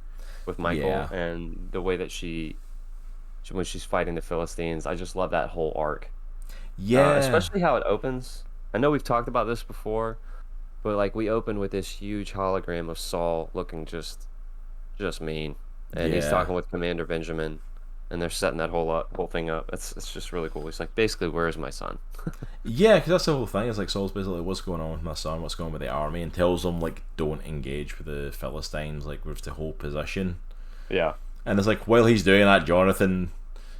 with Michael, and the way that she when she's fighting the Philistines. I just love that whole arc. Especially how it opens. I know we've talked about this before, but like, we open with this huge hologram of Saul looking just mean, and he's talking with Commander Benjamin, and they're setting that whole thing up. It's just really cool. He's like, basically, where's my son? Yeah, because that's the whole thing. It's like, Saul's basically, what's going on with my son? What's going on with the army? And tells them like, don't engage with the Philistines. Like, we've to hold position. Yeah. And it's like, while he's doing that, Jonathan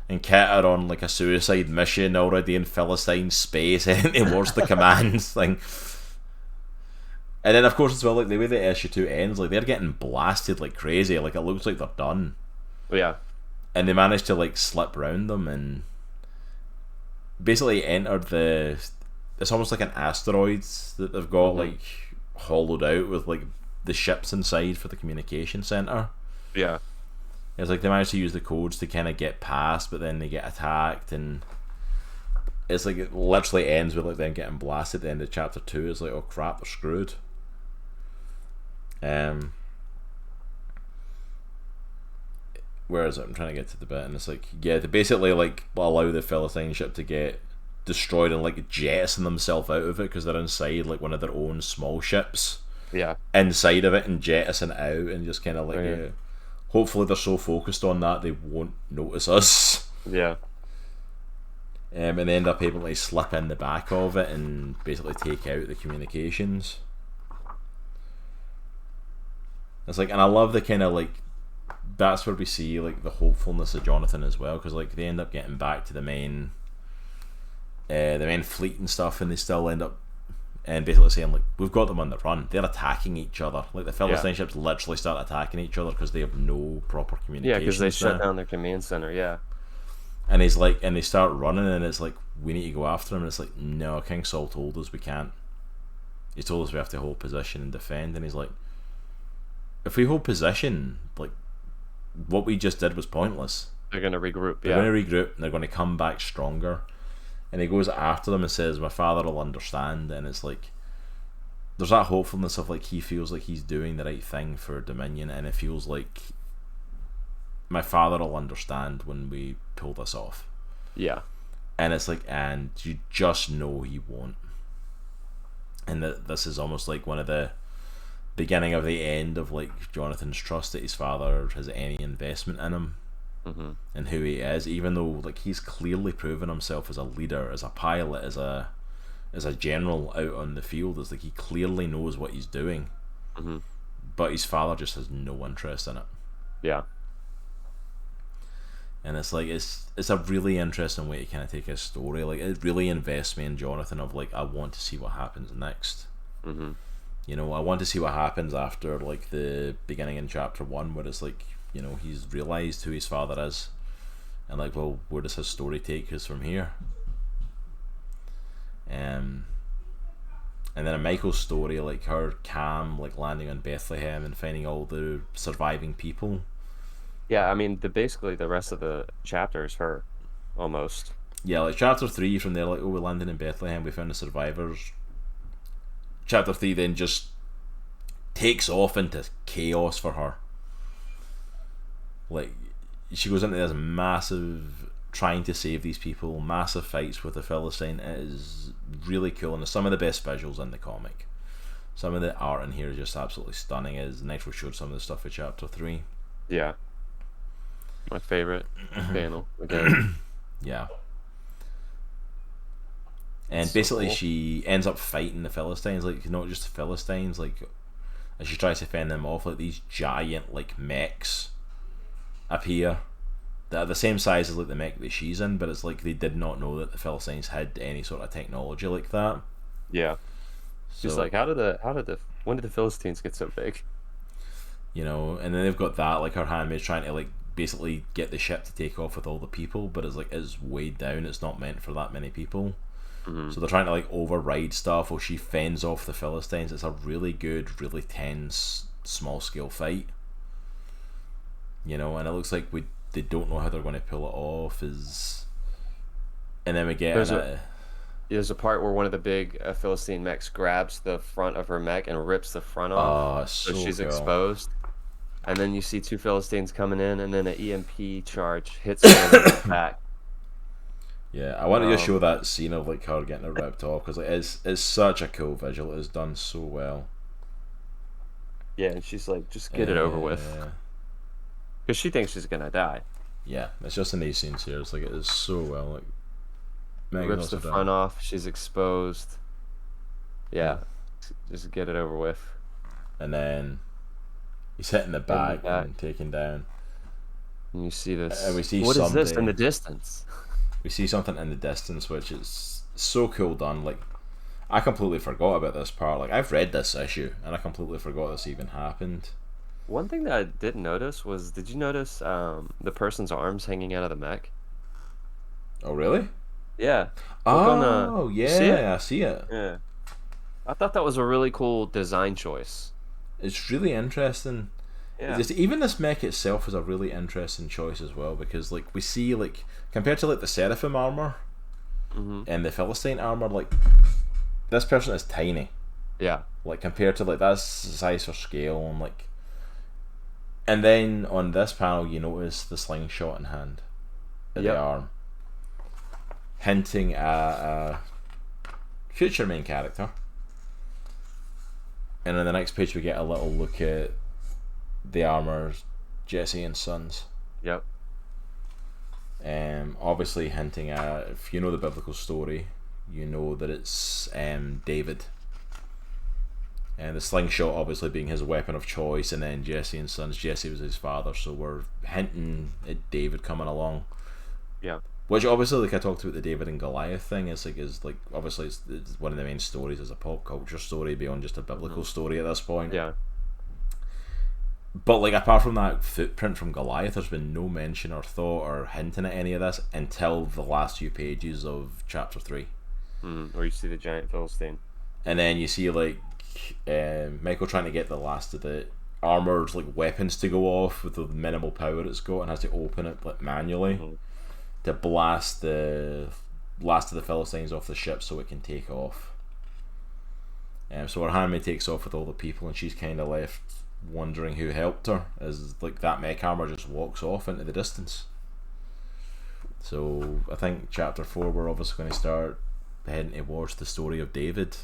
and Kit are on like a suicide mission already in Philistine space, heading towards the commands thing. And then of course as well, like the way the issue 2 ends, like they're getting blasted like crazy. Like, it looks like they're done. Yeah. And they manage to like slip around them and basically entered it's almost like an asteroid that they've got like hollowed out with like the ships inside for the communication center. Yeah. It's like they manage to use the codes to kind of get past, but then they get attacked, and it's like, it literally ends with like them getting blasted at the end of chapter 2. It's like, oh crap, they're screwed. Where is it? I'm trying to get to the bit, and it's like, yeah, they basically like allow the Philistine ship to get destroyed and like jettison themselves out of it, because they're inside like one of their own small ships. Yeah. Inside of it, and jettison it out, and just kind of like, hopefully they're so focused on that they won't notice us. Yeah. And they end up able to slip in the back of it and basically take out the communications. It's like, and I love the kind of like, that's where we see like the hopefulness of Jonathan as well, because like they end up getting back to the main fleet and stuff, and they still end up and basically saying like, we've got them on the run, they're attacking each other. Like, the Philistine ships literally start attacking each other because they have no proper communication. Yeah, because they shut down their command center. Yeah. And he's like, and they start running, and it's like, we need to go after him, and it's like, no, King Saul told us we can't. He told us we have to hold position and defend, and he's like, if we hold position, like, what we just did was pointless. They're going to regroup. They're going to regroup, and they're going to come back stronger. And he goes after them and says, my father will understand. And it's like, there's that hopefulness of like he feels like he's doing the right thing for Dominion, and it feels like my father will understand when we pull this off. Yeah. And it's like, and you just know he won't. And that this is almost like one of the beginning of the end of like Jonathan's trust that his father has any investment in him and who he is, even though like he's clearly proven himself as a leader, as a pilot, as a general out on the field. It's like he clearly knows what he's doing, but his father just has no interest in it. Yeah. And it's like it's a really interesting way to kind of take his story. Like it really invests me in Jonathan of like I want to see what happens next. You know, I want to see what happens after like the beginning in chapter 1 where it's like, you know, he's realised who his father is, and like, well, where does his story take us from here? And then in Michael's story, like her Cam like landing on Bethlehem and finding all the surviving people. Yeah, I mean, basically the rest of the chapter is her, almost. Yeah, like chapter 3 from there, like, oh, we landed in Bethlehem, we found the survivors. Chapter 3 then just takes off into chaos for her. Like, she goes into this massive trying to save these people, massive fights with the Philistine. It is really cool, and some of the best visuals in the comic. Some of the art in here is just absolutely stunning. As Nitro showed some of the stuff for chapter 3. Yeah. My favorite panel again. Yeah. And so basically cool. She ends up fighting the Philistines, like not just the Philistines, like as she tries to fend them off, like these giant like mechs appear that are the same size as like the mech that she's in, but it's like they did not know that the Philistines had any sort of technology like that. Yeah. She's So, like, when did the Philistines get so big? you know, and then they've got that, like her handmaid's trying to like basically get the ship to take off with all the people, but it's like it's weighed down, it's not meant for that many people. So they're trying to like override stuff while she fends off the Philistines. It's a really good, really tense, small scale fight. You know, and it looks like they don't know how they're going to pull it off. And then we get There's a part where one of the big Philistine mechs grabs the front of her mech and rips the front off, so she's cool. exposed. And then you see two Philistines coming in, and then an EMP charge hits her in the back. Yeah, I wanted to show that scene of like her getting it ripped off because like, it's such a cool visual. It's done so well. Yeah, and she's like, just get it over with. Because she thinks she's gonna die. Yeah, it's just in these scenes here. It's like it is so well. Like rips the front off. She's exposed. Yeah, just get it over with. And then he's hitting the back and taken down. And you see this. And we see what is this in the distance? We see something in the distance, which is so cool done. Like, I completely forgot about this part. Like, I've read this issue, and I completely forgot this even happened. One thing that I didn't notice was, did you notice the person's arms hanging out of the mech? Oh, really? Yeah. Oh, yeah, I see it. Yeah. I thought that was a really cool design choice. It's really interesting. Yeah. Even this mech itself is a really interesting choice as well, because like we see like compared to like the Seraphim armor and the Philistine armor, like this person is tiny. Yeah. Like compared to like that's size for scale and then on this panel you notice the slingshot in hand at the arm, hinting at a future main character. And on the next page we get a little look at the armors, Jesse and Sons. Yep. Obviously hinting at, if you know the biblical story, you know that it's David. And the slingshot obviously being his weapon of choice, and then Jesse and Sons, Jesse was his father, so we're hinting at David coming along. Yeah. Which obviously, like I talked about the David and Goliath thing, is like obviously it's one of the main stories as a pop culture story beyond just a biblical story at this point. Yeah. But like apart from that footprint from Goliath, there's been no mention or thought or hinting at any of this until the last few pages of chapter 3. Where you see the giant Philistine. And then you see like Michael trying to get the last of the armored like weapons to go off with the minimal power it's got, and has to open it like manually to blast the last of the Philistines off the ship so it can take off. So her handmaid takes off with all the people, and she's kind of left wondering who helped her, as like that mech armor just walks off into the distance. So I think chapter 4 we're obviously going to start heading towards the story of David.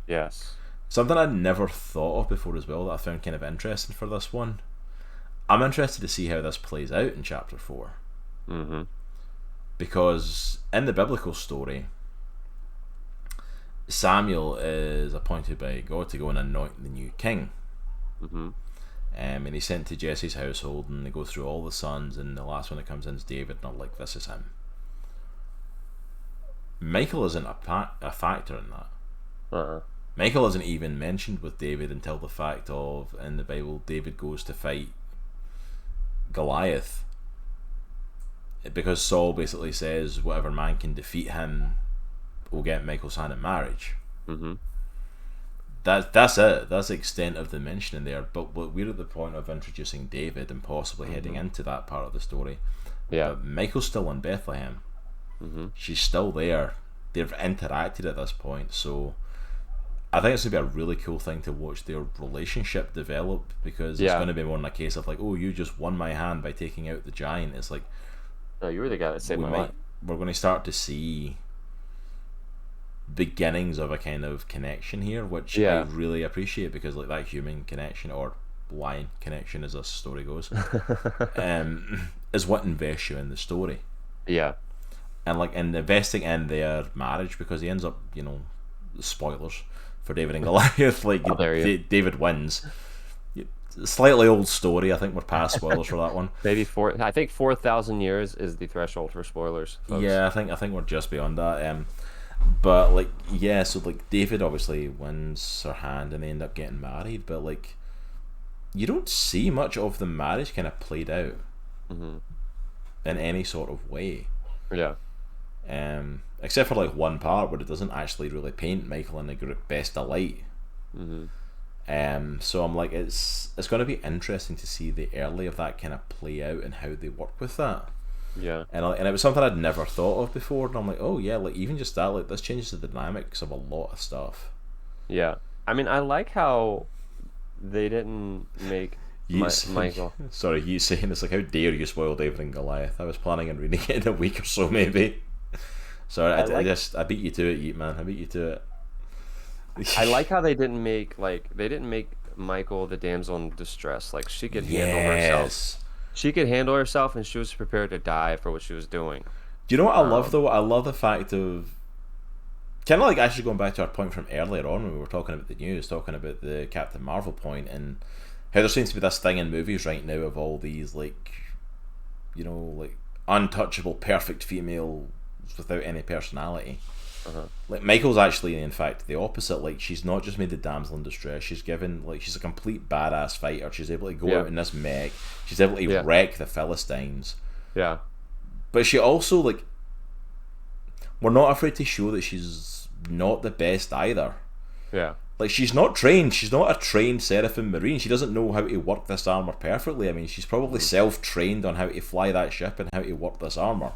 Yes. Something I'd never thought of before as well that I found kind of interesting for this one. I'm interested to see how this plays out in chapter 4. Mm-hmm. Because in the biblical story, Samuel is appointed by God to go and anoint the new king. Mm-hmm. And he's sent to Jesse's household, and they go through all the sons, and the last one that comes in is David, and I'm like, this is him. Michael isn't a factor in that. Uh-huh. Michael isn't even mentioned with David until the fact of, in the Bible, David goes to fight Goliath. Because Saul basically says, whatever man can defeat him will get Michael's hand in marriage. Mm-hmm. That's it. That's the extent of the mention in there. But we're at the point of introducing David and possibly heading into that part of the story. Yeah. But Michael's still in Bethlehem. Mm-hmm. She's still there. They've interacted at this point. So I think it's going to be a really cool thing to watch their relationship develop, because it's going to be more in a case of like, oh, you just won my hand by taking out the giant. It's like, no, you were the guy that saved my life. We're going to start to see beginnings of a kind of connection here, which I really appreciate, because like that human connection, or lion connection as this story goes, is what invests you in the story. Yeah. And like in investing in their marriage, because he ends up, spoilers for David and Goliath, like David wins. Slightly old story. I think we're past spoilers for that one. Maybe 4,000 years is the threshold for spoilers, folks. Yeah, I think we're just beyond that. But like, yeah, so like David obviously wins her hand and they end up getting married, but like you don't see much of the marriage kind of played out in any sort of way. Yeah. Except for like one part where it doesn't actually really paint Michael in the best of light. So I'm like, it's going to be interesting to see the early of that kind of play out and how they work with that. Yeah. And it was something I'd never thought of before, and I'm like, oh yeah, like even just that, like this changes the dynamics of a lot of stuff. Yeah. I mean, I like how they didn't make Michael. Sorry, you saying it's like, how dare you spoil David and Goliath? I was planning on reading it in a week or so, maybe. Sorry, I beat you to it, Yeet Man. I beat you to it. I like how they didn't make Michael the damsel in distress. Like, she could handle herself. She could handle herself, and she was prepared to die for what she was doing. Do you know what I love though? I love the fact of kind of like actually going back to our point from earlier on when we were talking about the news, talking about the Captain Marvel point, and how there seems to be this thing in movies right now of all these like untouchable, perfect females without any personality. Like Michael's actually in fact the opposite. Like, she's not just made the damsel in distress, she's given, like, she's a complete badass fighter. She's able to go out in this mech, she's able to wreck the Philistines, but she also, like, we're not afraid to show that she's not the best either. Like, she's not trained, she's not a trained Seraphim Marine, she doesn't know how to work this armor perfectly. I mean, she's probably self-trained on how to fly that ship and how to work this armor.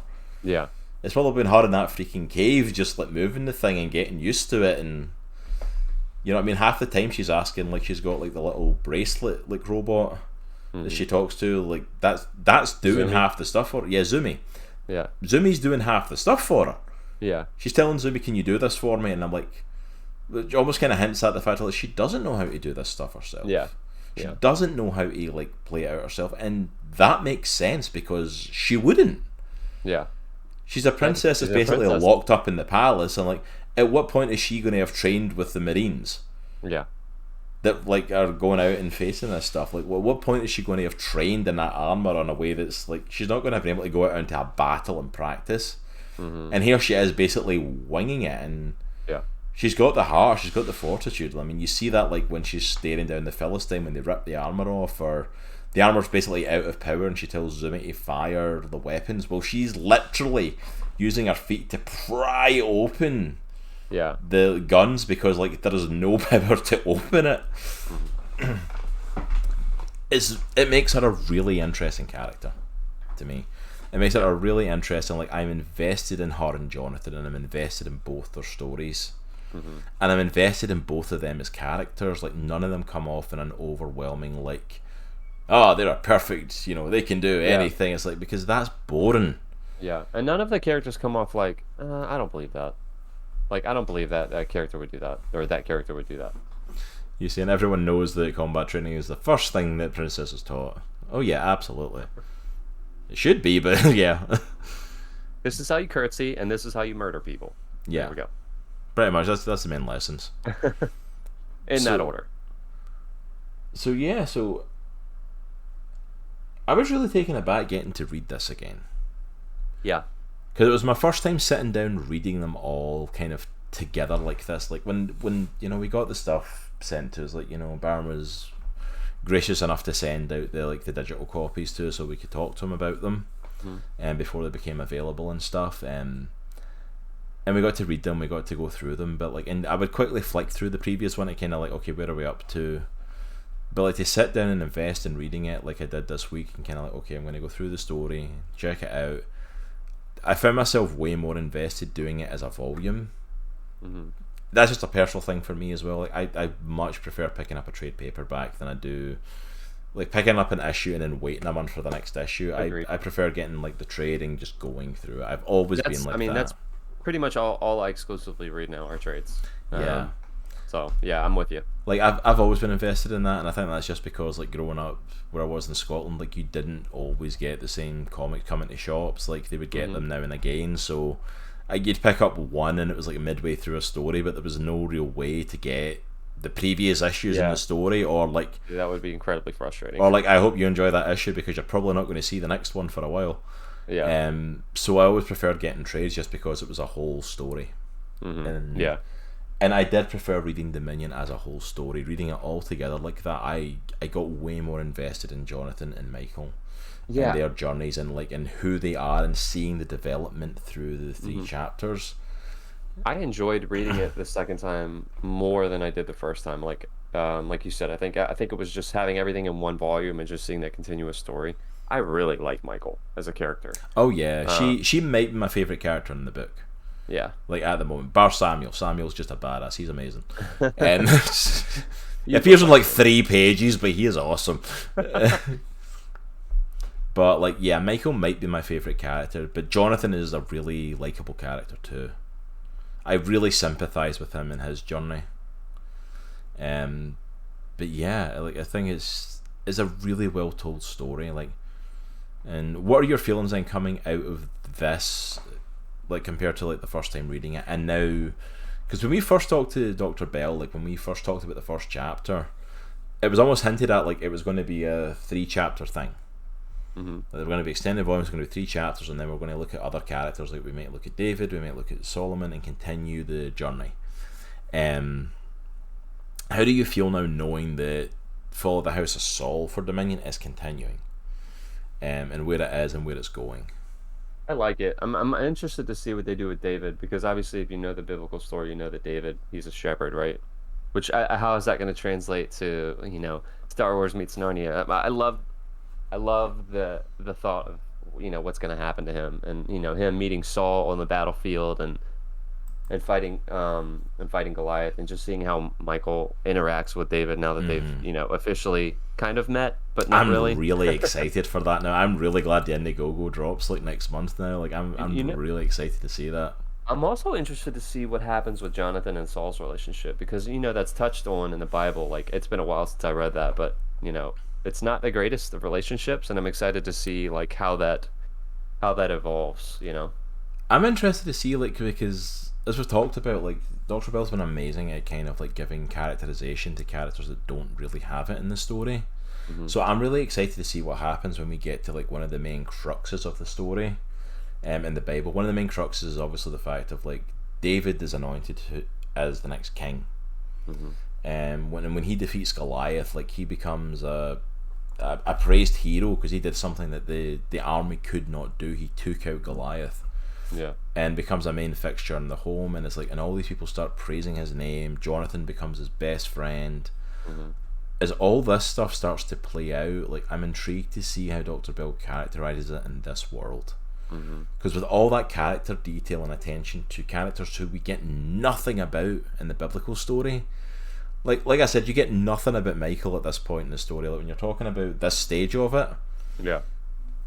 It's probably been hard in that freaking cave, just like moving the thing and getting used to it. And you know what I mean, half the time she's asking, like, she's got like the little bracelet like robot that she talks to, like that's doing half the stuff for her. Zumi. Zumi's doing half the stuff for her. She's telling Zumi, can you do this for me? And I'm like, it almost kind of hints at the fact that, like, she doesn't know how to do this stuff herself. She doesn't know how to like play it out herself, and that makes sense because she wouldn't. She's a princess that's basically locked up in the palace, and like, at what point is she going to have trained with the Marines? That like are going out and facing this stuff. Like, at what point is she going to have trained in that armor in a way that's like, she's not going to have been able to go out into a battle and practice. And here she is basically winging it, and she's got the heart, she's got the fortitude. I mean, you see that like when she's staring down the Philistine when they rip the armor off, or the armor's basically out of power and she tells Zumi to fire the weapons. Well, she's literally using her feet to pry open the guns because like there is no power to open it. It makes her a really interesting character to me. It makes her a really interesting, like, I'm invested in her and Jonathan, and I'm invested in both their stories. and I'm invested in both of them as characters. Like, none of them come off in an overwhelming, like, oh, they're perfect, they can do anything. It's like, because that's boring. Yeah, and none of the characters come off like, I don't believe that. Like, I don't believe that character would do that, or that character would do that. You see, and everyone knows that combat training is the first thing that Princess is taught. Oh yeah, absolutely. It should be, but yeah. This is how you curtsy, and this is how you murder people. Yeah. There we go. Pretty much, that's the main lessons. In that order. So yeah, I was really taken aback getting to read this again. Yeah. Because it was my first time sitting down reading them all kind of together like this. Like when we got the stuff sent to us, like, Barron was gracious enough to send out the digital copies to us so we could talk to him about them, and before they became available and stuff. And we got to read them, we got to go through them, but like, and I would quickly flick through the previous one, and kind of like, okay, where are we up to? But like, to sit down and invest in reading it like I did this week, and kind of like, okay, I'm going to go through the story, check it out. I found myself way more invested doing it as a volume. That's just a personal thing for me as well. Like, I much prefer picking up a trade paperback than I do like picking up an issue and then waiting a month for the next issue. I prefer getting like the trade and just going through it. I've always been like that. I mean, that's pretty much all I exclusively read now are trades. Yeah. So yeah, I'm with you. Like, I've always been invested in that, and I think that's just because, like, growing up where I was in Scotland, like, you didn't always get the same comics coming to shops. Like, they would get them now and again, so you'd pick up one and it was like midway through a story, but there was no real way to get the previous issues in the story, or like, that would be incredibly frustrating. Or like, I hope you enjoy that issue because you're probably not going to see the next one for a while. Yeah. So I always preferred getting trades just because it was a whole story. And I did prefer reading Dominion as a whole story, reading it all together like that. I got way more invested in Jonathan and Michael, and their journeys, and like, and who they are, and seeing the development through the three chapters. I enjoyed reading it the second time more than I did the first time. Like you said, I think it was just having everything in one volume and just seeing that continuous story. I really like Michael as a character. Oh yeah, she might be my favorite character in the book. Yeah, like at the moment, bar Samuel. Samuel's just a badass. He's amazing. And he appears on like 3 pages, but he is awesome. But like, yeah, Michael might be my favorite character, but Jonathan is a really likable character too. I really sympathize with him in his journey. But yeah, like, I think it's a really well told story. Like, and what are your feelings then coming out of this? Like, compared to like the first time reading it, and now, because when we first talked to Dr. Bell, like when we first talked about the first chapter, it was almost hinted at like it was going to be a 3-chapter thing. Like, they were going to be extended volumes, going to be 3 chapters, and then we're going to look at other characters. Like, we might look at David, we might look at Solomon, and continue the journey. How do you feel now, knowing that Follow the House of Saul for Dominion is continuing, and where it is and where it's going? I like it. I'm interested to see what they do with David, because obviously, if you know the biblical story, you know that David, he's a shepherd, right? Which how is that going to translate to, Star Wars meets Narnia? I love the thought of what's going to happen to him, and him meeting Saul on the battlefield and fighting Goliath, and just seeing how Michael interacts with David now that they've officially kind of met, but not really. I'm really excited for that now. I'm really glad the Indiegogo drops like next month now. Like, I'm really excited to see that. I'm also interested to see what happens with Jonathan and Saul's relationship, because that's touched on in the Bible. Like, it's been a while since I read that, but it's not the greatest of relationships, and I'm excited to see like how that evolves. I'm interested to see, like, because as we've talked about, like, Dr. Bell's been amazing at kind of like giving characterization to characters that don't really have it in the story. So I'm really excited to see what happens when we get to like one of the main cruxes of the story in the Bible. One of the main cruxes is obviously the fact of like David is anointed as the next king. When he defeats Goliath, like, he becomes a praised hero because he did something that the army could not do. He took out Goliath. Yeah. And becomes a main fixture in the home, and it's like, and all these people start praising his name. Jonathan becomes his best friend. As all this stuff starts to play out, like, I'm intrigued to see how Dr. Bell characterizes it in this world. Because with all that character detail and attention to characters who we get nothing about in the biblical story, like I said, you get nothing about Michael at this point in the story. Like when you're talking about this stage of it, Yeah.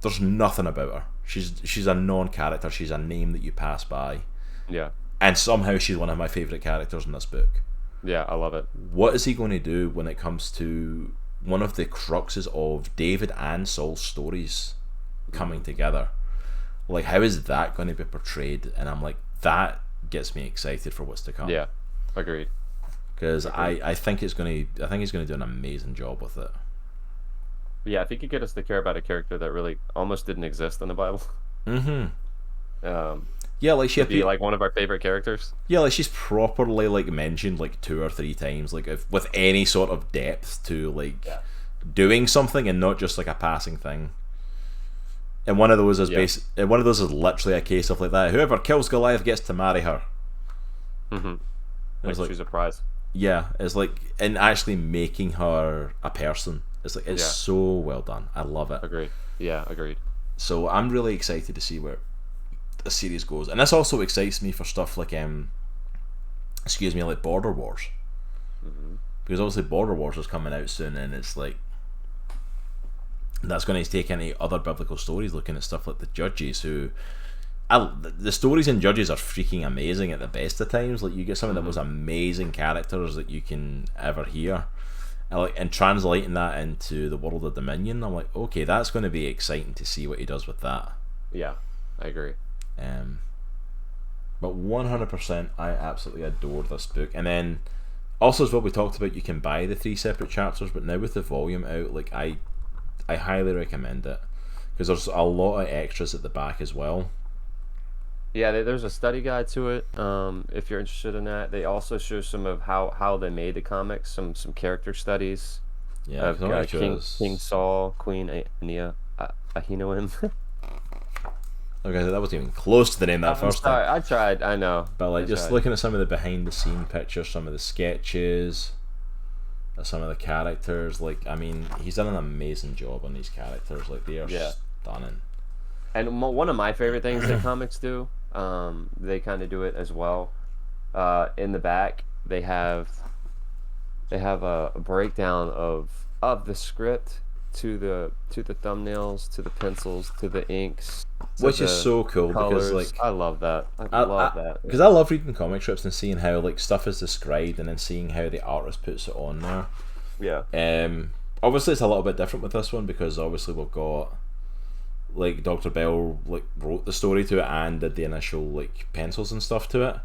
there's nothing about her. She's a non-character. She's a name that you pass by. Yeah. And somehow she's one of my favourite characters in this book. Yeah, I love it. What is he going to do when it comes to one of the cruxes of David and Saul's stories coming together? Like, how is that going to be portrayed? And I'm like, that gets me excited for what's to come. Yeah, agreed. Because I think he's going to do an amazing job with it. Yeah, I think you get us to care about a character that really almost didn't exist in the Bible. Yeah, like she Be like one of our favorite characters. Yeah, like she's properly like mentioned like 2 or 3 times, like with any sort of depth to like doing something and not just like a passing thing. And one of those is one of those is literally a case of like that. Whoever kills Goliath gets to marry her. Like she's a prize. Yeah, it's like and actually making her a person. It's like it's so well done. I love it. Agreed. Yeah, agreed. So I'm really excited to see where the series goes, and this also excites me for stuff like like Border Wars, because obviously Border Wars is coming out soon, and it's like that's going to take any other biblical stories, looking at stuff like the Judges, who the stories in Judges are freaking amazing at the best of times. Like you get some of the most amazing characters that you can ever hear, and translating that into the world of Dominion, I'm like, okay, that's going to be exciting to see what he does with that. Yeah, I agree. But 100%, I absolutely adore this book. And then also as what we talked about, you can buy the 3 separate chapters, but now with the volume out, like I highly recommend it, because there's a lot of extras at the back as well. Yeah, there's a study guide to it. If you're interested in that, they also show some of how they made the comics, some character studies. Yeah, of King Saul, Queen Ahinoam. Okay, that wasn't even close to the name that first time. I tried, I know. But like just looking at some of the behind the scene pictures, some of the sketches, some of the characters, like I mean, he's done an amazing job on these characters. Like they are stunning. And one of my favorite things that comics do, they kind of do it as well. In the back, they have a breakdown of the script to the thumbnails, to the pencils, to the inks, which is so cool colors. Because like I love that. I love that because I love reading comic strips and seeing how like stuff is described and then seeing how the artist puts it on there. Yeah. Obviously it's a little bit different with this one because obviously we've got like Dr. Bell like wrote the story to it and did the initial like pencils and stuff to it.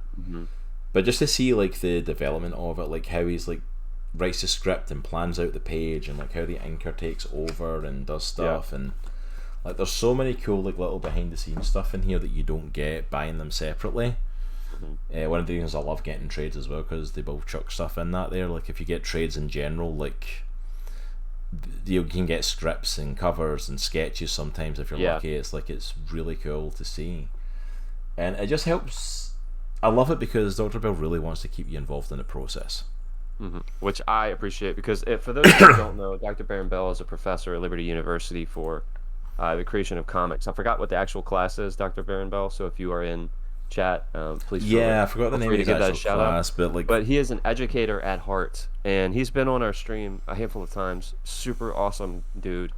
But just to see like the development of it, like how he's like writes the script and plans out the page, and like how the inker takes over and does stuff, and like there's so many cool like little behind the scenes stuff in here that you don't get buying them separately. One of the reasons I love getting trades as well, because they both chuck stuff in that there. Like if you get trades in general, like you can get scripts and covers and sketches sometimes if you're lucky. It's like it's really cool to see, and it just helps. I love it because Dr. Bell really wants to keep you involved in the process. Which I appreciate, because for those who don't know, Dr. Barron Bell is a professor at Liberty University for the creation of comics. I forgot what the actual class is, Dr. Barron Bell, so if you are in chat, please I forgot the name of his actual class, but he is an educator at heart, and he's been on our stream a handful of times. Super awesome dude,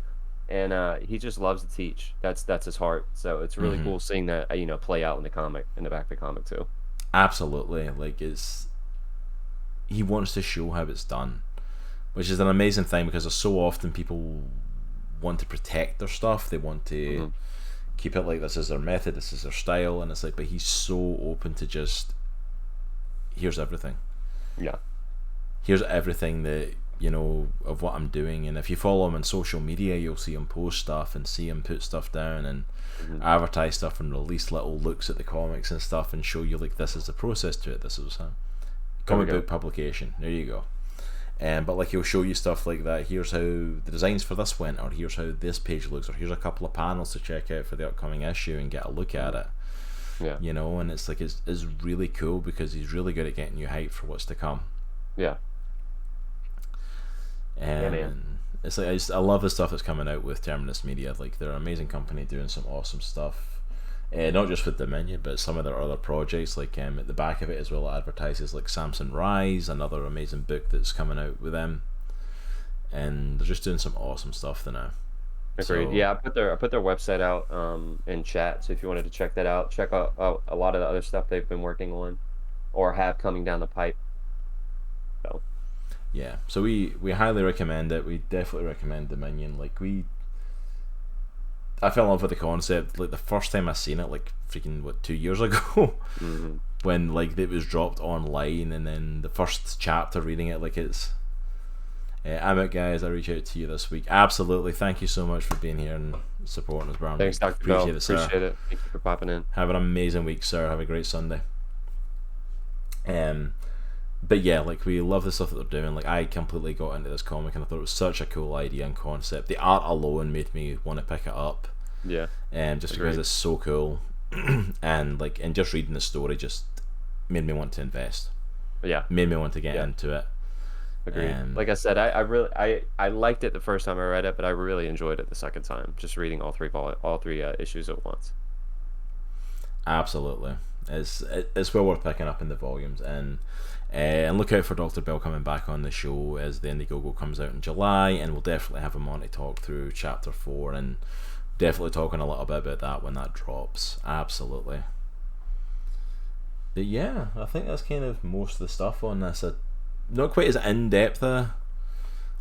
and he just loves to teach. That's his heart, so it's really cool seeing that play out in the back of the comic too. Absolutely, like he wants to show how it's done, which is an amazing thing, because there's so often people want to protect their stuff. They want to keep it like this is their method, this is their style, and it's like, but he's so open to just here's everything. Here's everything that of what I'm doing, and if you follow him on social media, you'll see him post stuff and see him put stuff down and advertise stuff and release little looks at the comics and stuff and show you like this is the process to it. This is comic book publication. There you go. But like he'll show you stuff like that. Here's how the designs for this went, or here's how this page looks, or here's a couple of panels to check out for the upcoming issue and get a look at it. And it's like it's really cool because he's really good at getting you hyped for what's to come. And it's like I love the stuff that's coming out with Terminus Media. Like they're an amazing company doing some awesome stuff. Not just with Dominion, but some of their other projects. Like at the back of it as well, it advertises like Samson Rise, another amazing book that's coming out with them, and they're just doing some awesome stuff there now. Agreed. So, Yeah, I put their website out in chat. So if you wanted to check that out, check out a lot of the other stuff they've been working on or have coming down the pipe. So yeah, so we highly recommend it. We definitely recommend Dominion. Like I fell in love with the concept like the first time I seen it, like freaking 2 years ago, when like it was dropped online, and then the first chapter reading it, like it's. I'm out, guys. I reach out to you this week. Absolutely, thank you so much for being here and supporting us, Barron. thanks, Dr. Bell. Appreciate it. Thank you for popping in. Have an amazing week, sir. Have a great Sunday. But yeah, like we love the stuff that they're doing. Like I completely got into this comic and I thought it was such a cool idea and concept. The art alone made me want to pick it up. Yeah. Just because it's so cool, and just reading the story just made me want to invest. Yeah. Made me want to get into it. Agreed. Like I said, I really liked it the first time I read it, but I really enjoyed it the second time, just reading all three issues at once. Absolutely, it's well worth picking up in the volumes, and look out for Dr. Bell coming back on the show as the Indiegogo comes out in July, and we'll definitely have him on to talk through Chapter 4, and definitely talking a little bit about that when that drops. Absolutely. But yeah, I think that's kind of most of the stuff on this. Not quite as in-depth a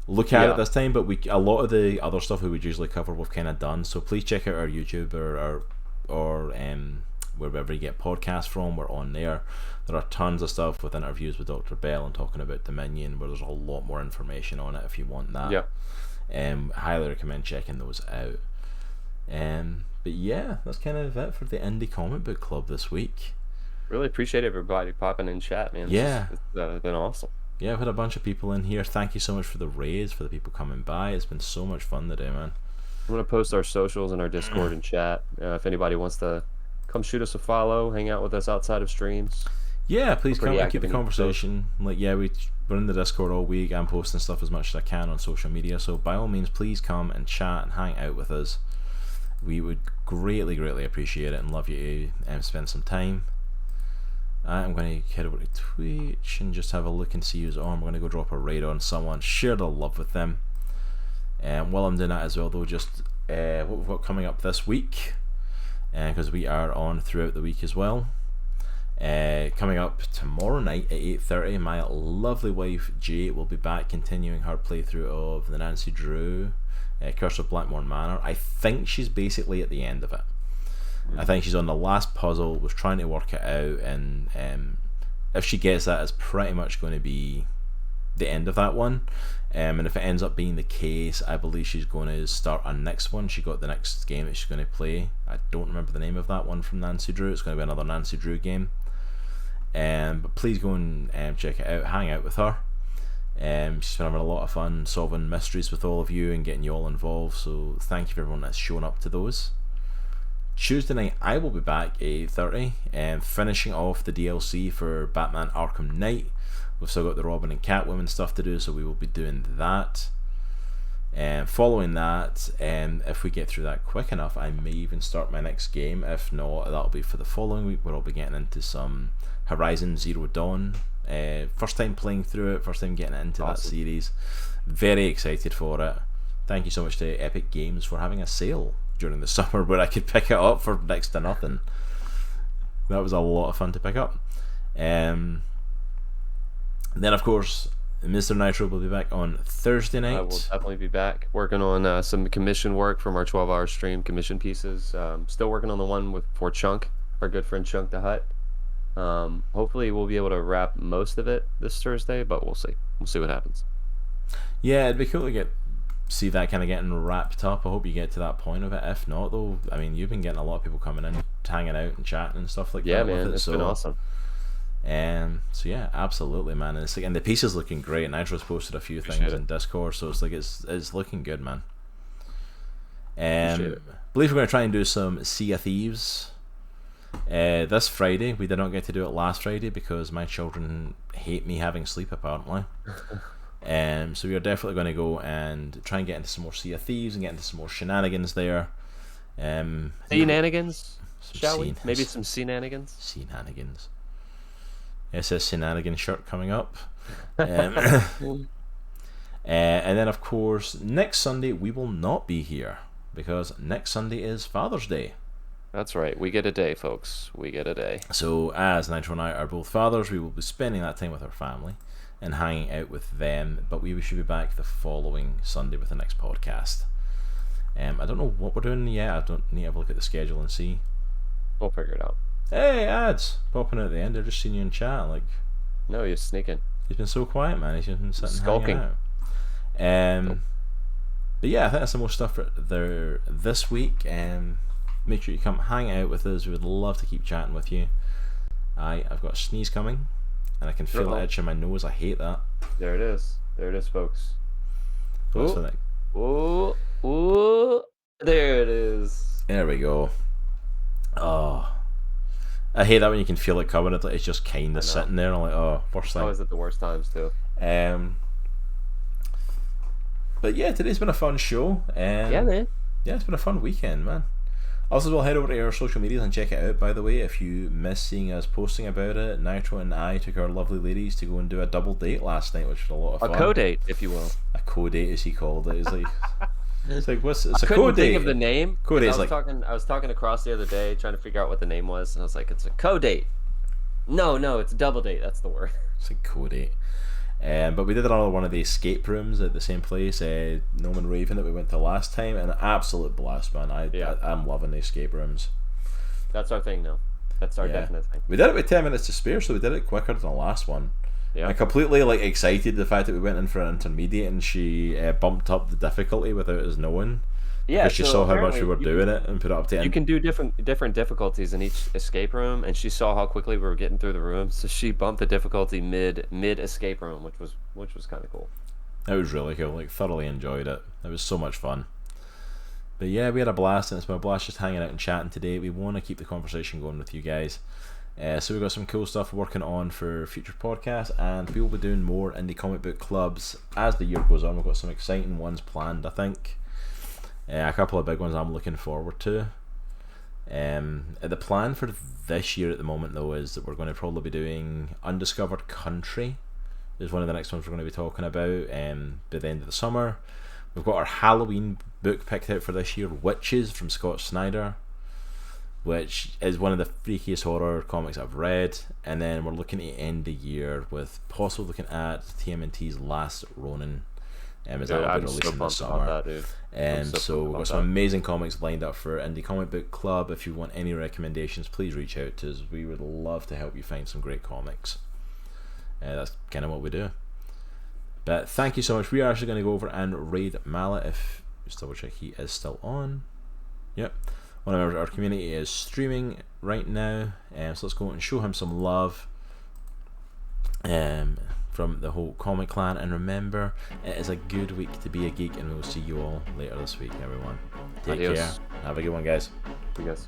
look at it this time, but a lot of the other stuff we would usually cover we've kind of done, so please check out our YouTube or wherever you get podcasts from. We're on there. There are tons of stuff with interviews with Dr. Bell and talking about Dominion, where there's a lot more information on it if you want that. Highly recommend checking those out. But yeah, that's kind of it for the Indie Comic Book Club this week. Really appreciate everybody popping in chat, man. It's been awesome. Yeah, I've had a bunch of people in here. Thank you so much for the raids, for the people coming by. It's been so much fun today, man. I'm going to post our socials and our Discord and chat. If anybody wants to come shoot us a follow, hang out with us outside of streams. Yeah, please come and keep the conversation. Like, yeah, we're in the Discord all week. I'm posting stuff as much as I can on social media. So by all means, please come and chat and hang out with us. We would greatly, greatly appreciate it and love you to spend some time. I'm going to head over to Twitch and just have a look and see who's on. I'm going to go drop a raid on someone, share the love with them. While I'm doing that as well, though, just what we've got coming up this week, because we are on throughout the week as well. Coming up tomorrow night at 8:30, my lovely wife Jay will be back continuing her playthrough of the Nancy Drew Curse of Blackmore Manor. I think she's basically at the end of it. I think she's on the last puzzle, was trying to work it out, and if she gets that, it's pretty much going to be the end of that one. And if it ends up being the case, I believe she's going to start a next one. She got the next game that she's going to play. I don't remember the name of that one from Nancy Drew. It's going to be another Nancy Drew game. But please go and check it out, hang out with her. She's been having a lot of fun solving mysteries with all of you and getting you all involved, so thank you for everyone that's shown up to those. Tuesday night I will be back at 8:30 and finishing off the DLC for Batman Arkham Knight. We've still got the Robin and Catwoman stuff to do, so we will be doing that. And following that, if we get through that quick enough, I may even start my next game. If not, that'll be for the following week, where I'll be getting into some Horizon Zero Dawn. First time playing through it, first time getting into that series. Very excited for it. Thank you so much to Epic Games for having a sale during the summer where I could pick it up for next to nothing. That was a lot of fun to pick up. Then of course Mr. Nitro will be back on Thursday night. I will definitely be back working on some commission work from our 12-hour stream, commission pieces. Still working on the one for Chunk, our good friend Chunk the Hut. Hopefully we'll be able to wrap most of it this Thursday, but we'll see what happens. Yeah, it'd be cool to see that kind of getting wrapped up. I hope you get to that point of it. If not, though, I mean, you've been getting a lot of people coming in, hanging out and chatting and stuff like that. Yeah, man, it's been awesome. So yeah, absolutely, man. And the piece is looking great. Nitro's posted a few things in Discord, so it's looking good, man. Believe we're going to try and do some Sea of Thieves this Friday. We did not get to do it last Friday because my children hate me having sleep, apparently. So we are definitely going to go and try and get into some more Sea of Thieves and get into some more shenanigans there. Shenanigans? Shall we? Maybe some shenanigans? Shenanigans. It says shenanigans shirt coming up. And then, of course, next Sunday we will not be here because next Sunday is Father's Day. That's right. We get a day, folks. We get a day. So, as Nitro and I are both fathers, we will be spending that time with our family and hanging out with them. But we should be back the following Sunday with the next podcast. I don't know what we're doing yet. I don't need to have a look at the schedule and see. We'll figure it out. Hey, ads popping out at the end. They're just seeing you in chat. Like, no, you're sneaking. He's been so quiet, man. He's just been sitting Skulking. hanging out. But yeah, I think that's the most stuff for there this week. Make sure you come hang out with us. We would love to keep chatting with you. I've got a sneeze coming, and I can feel it itch in my nose. I hate that. There it is. There it is, folks. Ooh. Ooh. There it is. There we go. Oh. I hate that when you can feel it coming. It's just kind of sitting there. And I'm like, oh, worst thing. Always at the worst times, too. But yeah, today's been a fun show. Yeah, man. Yeah, it's been a fun weekend, man. Also, we'll head over to our social medias and check it out, by the way. If you miss seeing us posting about it, Nitro and I took our lovely ladies to go and do a double date last night, which was a lot of fun. A co-date, if you will. A co-date, as he called it. It's like what's it's I a couldn't co-date. think of the name. Co-date is I was talking across the other day, trying to figure out what the name was, and I was like, it's a co-date. No, it's a double date. That's the word. It's a co-date. But we did another one of the escape rooms at the same place, Noman Raven, that we went to last time, and an absolute blast, man. I'm loving the escape rooms. That's our thing now. That's our definite thing. We did it with 10 minutes to spare, so we did it quicker than the last one. Yeah. I'm completely excited the fact that we went in for an intermediate and she bumped up the difficulty without us knowing. Yeah, because she saw how much we were doing it and put it up to 10. You can do different difficulties in each escape room, and she saw how quickly we were getting through the room, so she bumped the difficulty mid escape room, which was kind of cool. It was really cool. Thoroughly enjoyed it. It was so much fun. But yeah, we had a blast, and it's been a blast just hanging out and chatting today. We want to keep the conversation going with you guys. So we've got some cool stuff working on for future podcasts, and we will be doing more indie comic book clubs as the year goes on. We've got some exciting ones planned, I think. A couple of big ones I'm looking forward to. The plan for this year at the moment, though, is that we're going to probably be doing Undiscovered Country. Is one of the next ones we're going to be talking about by the end of the summer. We've got our Halloween book picked out for this year, Witches from Scott Snyder, which is one of the freakiest horror comics I've read. And then we're looking to end the year with possibly looking at TMNT's Last Ronin. As that will be releasing this summer. So we've got some amazing comics lined up for Indie Comic Book Club. If you want any recommendations, please reach out to us. We would love to help you find some great comics. That's kind of what we do. But thank you so much. We are actually going to go over and raid Mallet. If just double check, he is still on. Yep. One of our community is streaming right now, so let's go and show him some love. From the whole comic clan, and remember, it is a good week to be a geek, and we'll see you all later this week, everyone. Take care. Have a good one, guys. See you guys.